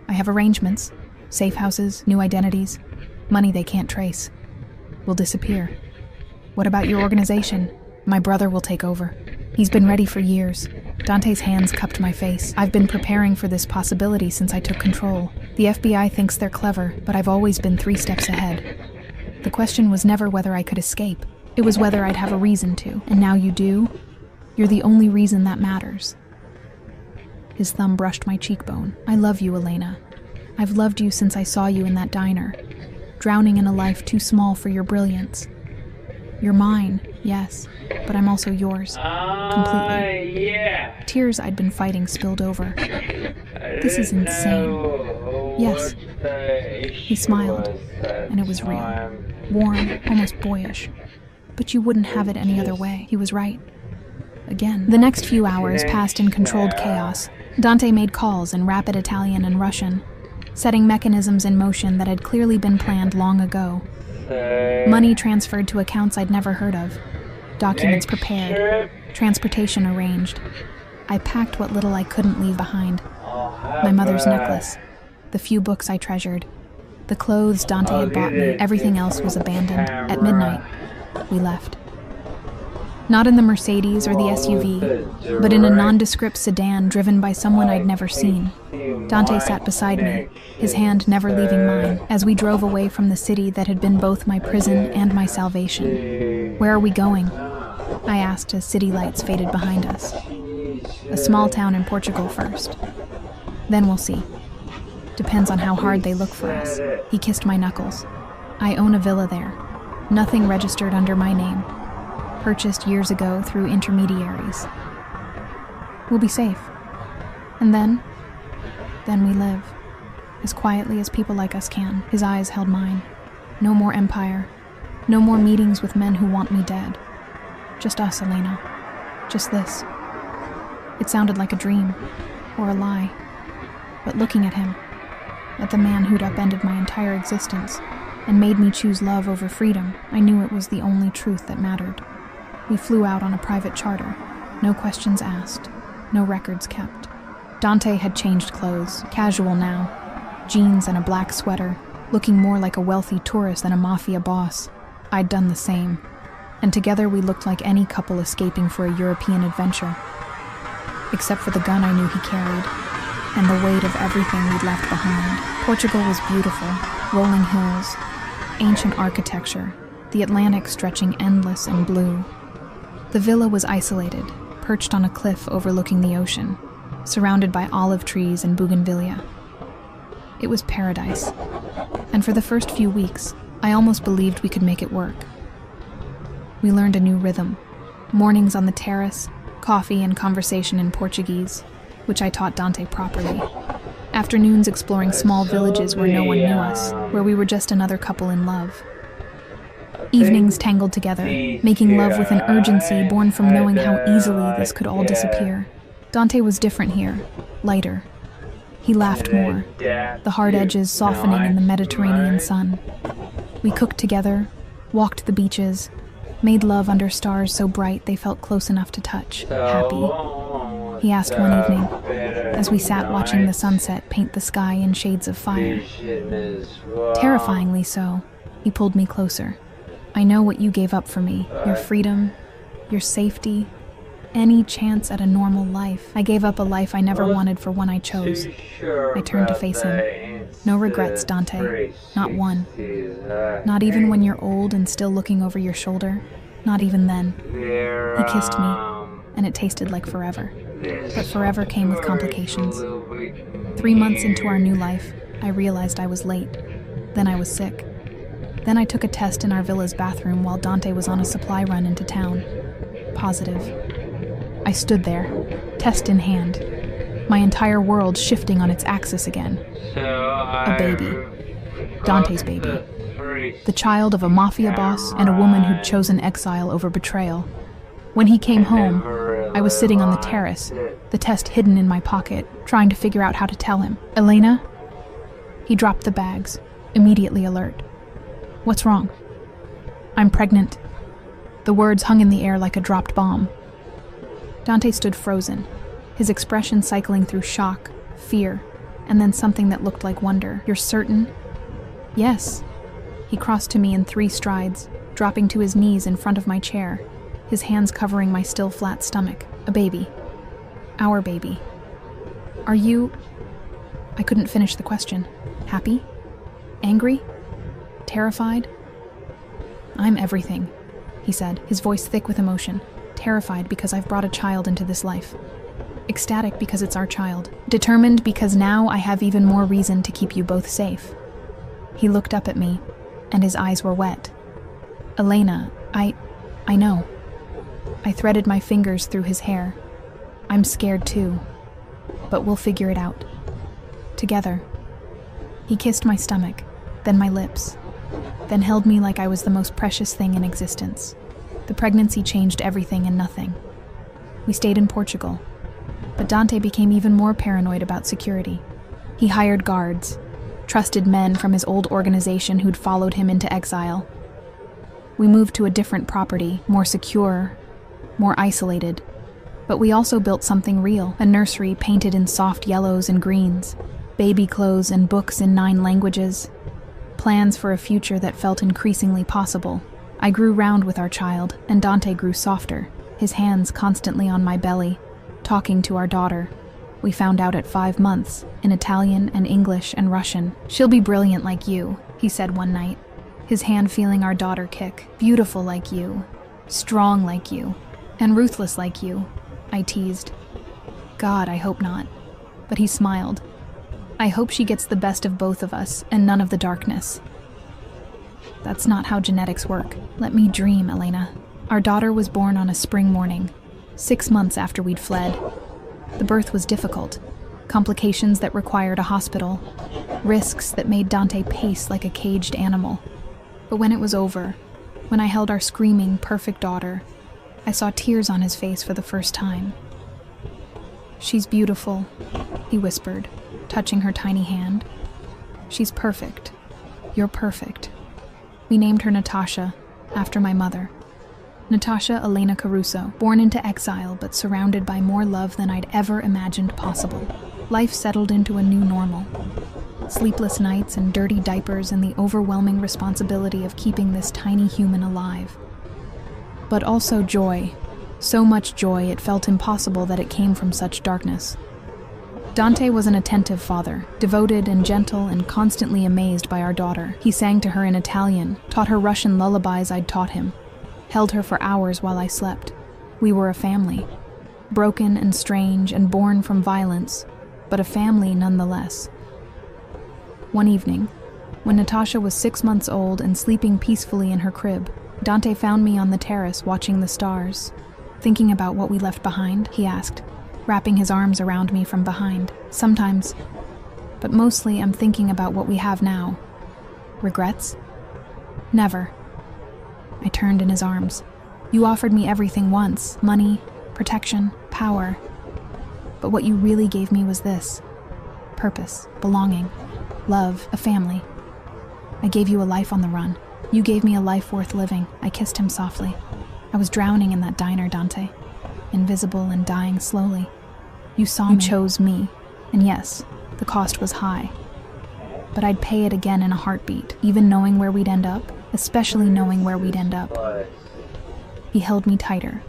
I have arrangements, safe houses, new identities, money they can't trace. We'll disappear. What about your organization? My brother will take over. He's been ready for years. Dante's hands cupped my face. I've been preparing for this possibility since I took control. The FBI thinks they're clever, but I've always been 3 steps ahead. The question was never whether I could escape. It was whether I'd have a reason to. And now you do? You're the only reason that matters. His thumb brushed my cheekbone. I love you, Elena. I've loved you since I saw you in that diner, drowning in a life too small for your brilliance. You're mine, yes, but I'm also yours. Completely. Yeah. Tears I'd been fighting spilled over. This is insane. Yes. He smiled, and it was real. Warm, almost boyish. But you wouldn't have it any other way. He was right. Again. The next few hours passed in controlled chaos. Dante made calls in rapid Italian and Russian, setting mechanisms in motion that had clearly been planned long ago. Money transferred to accounts I'd never heard of. Documents prepared. Transportation arranged. I packed what little I couldn't leave behind. My mother's necklace. The few books I treasured. The clothes Dante had bought me. Everything else was abandoned. At midnight, we left. Not in the Mercedes or the SUV, but in a nondescript sedan driven by someone I'd never seen. Dante sat beside me, his hand never leaving mine, as we drove away from the city that had been both my prison and my salvation. Where are we going? I asked as city lights faded behind us. A small town in Portugal first. Then we'll see. Depends on how hard they look for us. He kissed my knuckles. I own a villa there. Nothing registered under my name. Purchased years ago through intermediaries. We'll be safe. And then we live. As quietly as people like us can. His eyes held mine. No more empire. No more meetings with men who want me dead. Just us, Elena. Just this. It sounded like a dream. Or a lie. But looking at him, at the man who'd upended my entire existence, and made me choose love over freedom, I knew it was the only truth that mattered. We flew out on a private charter. No questions asked. No records kept. Dante had changed clothes, casual now. Jeans and a black sweater, looking more like a wealthy tourist than a Mafia boss. I'd done the same. And together we looked like any couple escaping for a European adventure. Except for the gun I knew he carried, and the weight of everything we'd left behind. Portugal was beautiful. Rolling hills, ancient architecture, the Atlantic stretching endless and blue. The villa was isolated, perched on a cliff overlooking the ocean, surrounded by olive trees and bougainvillea. It was paradise, and for the first few weeks, I almost believed we could make it work. We learned a new rhythm. Mornings on the terrace, coffee and conversation in Portuguese, which I taught Dante properly. Afternoons exploring small villages where no one knew us, where we were just another couple in love. Evenings tangled together, making love with an urgency born from knowing how easily this could all disappear. Dante was different here, lighter. He laughed more, the hard edges softening in the Mediterranean sun. We cooked together, walked the beaches, made love under stars so bright they felt close enough to touch, happy. He asked one evening, as we sat watching the sunset paint the sky in shades of fire. Terrifyingly so, he pulled me closer. I know what you gave up for me, your freedom, your safety, any chance at a normal life. I gave up a life I never wanted for one I chose. I turned to face him. No regrets, Dante. Not one. Not even when you're old and still looking over your shoulder. Not even then. He kissed me, and it tasted like forever. But forever came with complications. 3 months into our new life, I realized I was late. Then I was sick. Then I took a test in our villa's bathroom while Dante was on a supply run into town. Positive. I stood there, test in hand, my entire world shifting on its axis again. A baby. Dante's baby. The child of a mafia boss and a woman who'd chosen exile over betrayal. When he came home, I was sitting on the terrace, the test hidden in my pocket, trying to figure out how to tell him. Elena? He dropped the bags, immediately alert. What's wrong? I'm pregnant. The words hung in the air like a dropped bomb. Dante stood frozen, his expression cycling through shock, fear, and then something that looked like wonder. You're certain? Yes. He crossed to me in 3 strides, dropping to his knees in front of my chair, his hands covering my still flat stomach. A baby. Our baby. Are you... I couldn't finish the question. Happy? Angry? Terrified? I'm everything, he said, his voice thick with emotion. Terrified because I've brought a child into this life. Ecstatic because it's our child. Determined because now I have even more reason to keep you both safe. He looked up at me, and his eyes were wet. Elena, I know. I threaded my fingers through his hair. I'm scared too, but we'll figure it out. Together. He kissed my stomach, then my lips, then held me like I was the most precious thing in existence. The pregnancy changed everything and nothing. We stayed in Portugal, but Dante became even more paranoid about security. He hired guards, trusted men from his old organization who'd followed him into exile. We moved to a different property, more secure, more isolated, but we also built something real, a nursery painted in soft yellows and greens, baby clothes and books in 9 languages, plans for a future that felt increasingly possible. I grew round with our child, and Dante grew softer, his hands constantly on my belly, talking to our daughter. We found out at 5 months, in Italian and English and Russian. "She'll be brilliant like you," he said one night, his hand feeling our daughter kick. "Beautiful like you, strong like you, and ruthless like you," I teased. "God, I hope not." But he smiled. "I hope she gets the best of both of us and none of the darkness." That's not how genetics work. Let me dream, Elena. Our daughter was born on a spring morning, 6 months after we'd fled. The birth was difficult, complications that required a hospital, risks that made Dante pace like a caged animal. But when it was over, when I held our screaming, perfect daughter, I saw tears on his face for the first time. "She's beautiful," he whispered, touching her tiny hand. "She's perfect. You're perfect." We named her Natasha, after my mother. Natasha Elena Caruso, born into exile but surrounded by more love than I'd ever imagined possible. Life settled into a new normal. Sleepless nights and dirty diapers and the overwhelming responsibility of keeping this tiny human alive. But also joy. So much joy it felt impossible that it came from such darkness. Dante was an attentive father, devoted and gentle and constantly amazed by our daughter. He sang to her in Italian, taught her Russian lullabies I'd taught him, held her for hours while I slept. We were a family, broken and strange and born from violence, but a family nonetheless. One evening, when Natasha was 6 months old and sleeping peacefully in her crib, Dante found me on the terrace watching the stars. "Thinking about what we left behind?" he asked, wrapping his arms around me from behind. "Sometimes, but mostly I'm thinking about what we have now." "Regrets?" "Never." I turned in his arms. "You offered me everything once, money, protection, power. But what you really gave me was this: purpose, belonging, love, a family. I gave you a life on the run. You gave me a life worth living." I kissed him softly. "I was drowning in that diner, Dante. Invisible and dying slowly. You saw me. You chose me. And yes, the cost was high. But I'd pay it again in a heartbeat, even knowing where we'd end up, especially knowing where we'd end up." He held me tighter,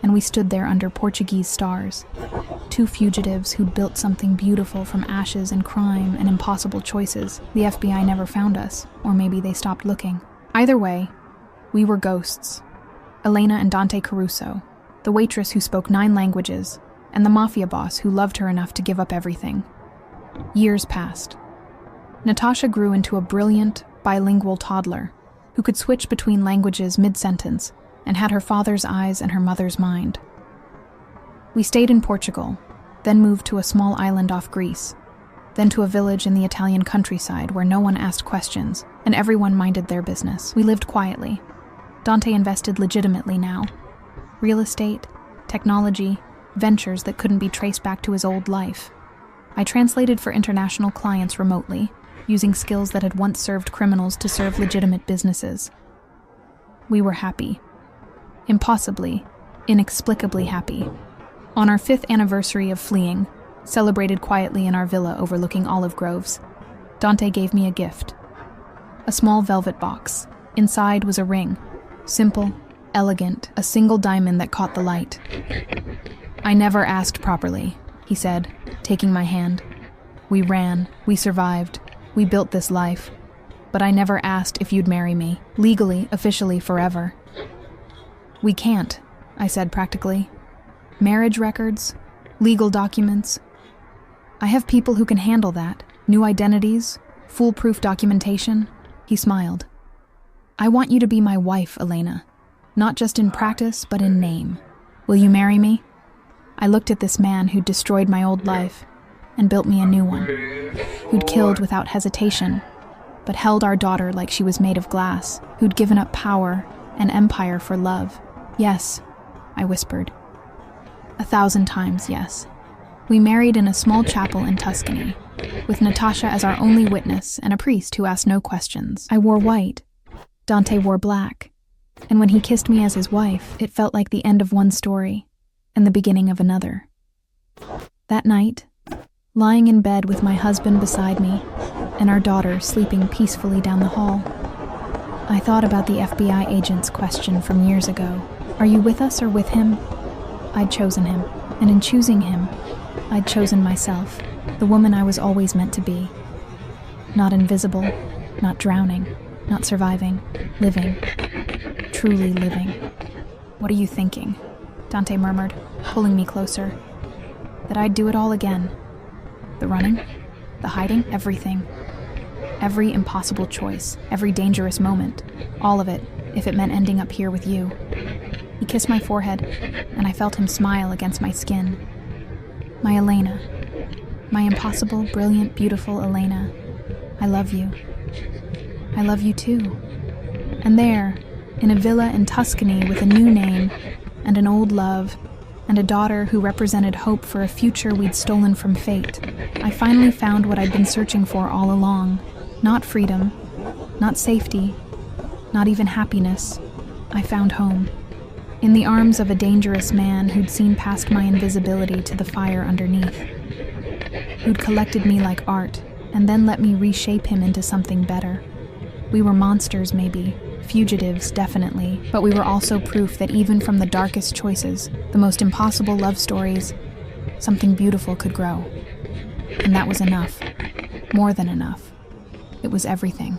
and we stood there under Portuguese stars, 2 fugitives who'd built something beautiful from ashes and crime and impossible choices. The FBI never found us, or maybe they stopped looking. Either way, we were ghosts. Elena and Dante Caruso, the waitress who spoke 9 languages, and the Mafia boss who loved her enough to give up everything. Years passed. Natasha grew into a brilliant, bilingual toddler who could switch between languages mid-sentence and had her father's eyes and her mother's mind. We stayed in Portugal, then moved to a small island off Greece, then to a village in the Italian countryside where no one asked questions and everyone minded their business. We lived quietly. Dante invested legitimately now. Real estate, technology, ventures that couldn't be traced back to his old life. I translated for international clients remotely, using skills that had once served criminals to serve legitimate businesses. We were happy. Impossibly, inexplicably happy. On our 5th anniversary of fleeing, celebrated quietly in our villa overlooking olive groves, Dante gave me a gift. A small velvet box. Inside was a ring. Simple, elegant, a single diamond that caught the light. "I never asked properly," he said, taking my hand. "We ran, we survived, we built this life. But I never asked if you'd marry me, legally, officially, forever." "We can't," I said practically. "Marriage records, legal documents. I have people who can handle that. New identities, foolproof documentation." He smiled. "I want you to be my wife, Elena. Not just in practice, but in name. Will you marry me? I looked at this man who'd destroyed my old life and built me a new one, who'd killed without hesitation, but held our daughter like she was made of glass, who'd given up power and empire for love. Yes, I whispered. 1,000 times yes. We married in a small chapel in Tuscany, with Natasha as our only witness and a priest who asked no questions. I wore white. Dante wore black. And when he kissed me as his wife, it felt like the end of one story and the beginning of another. That night, lying in bed with my husband beside me and our daughter sleeping peacefully down the hall, I thought about the FBI agent's question from years ago. Are you with us or with him? I'd chosen him, and in choosing him, I'd chosen myself, the woman I was always meant to be. Not invisible, not drowning, not surviving, living, truly living. What are you thinking? Dante murmured, pulling me closer. That I'd do it all again. The running, the hiding, everything. Every impossible choice, every dangerous moment, all of it, if it meant ending up here with you. He kissed my forehead, and I felt him smile against my skin. My Elena. My impossible, brilliant, beautiful Elena. I love you. I love you too. And there, in a villa in Tuscany with a new name, and an old love, and a daughter who represented hope for a future we'd stolen from fate, I finally found what I'd been searching for all along. Not freedom, not safety, not even happiness. I found home. In the arms of a dangerous man who'd seen past my invisibility to the fire underneath, who'd collected me like art and then let me reshape him into something better. We were monsters, maybe, fugitives, definitely, but we were also proof that even from the darkest choices, the most impossible love stories, something beautiful could grow. And that was enough. More than enough. It was everything.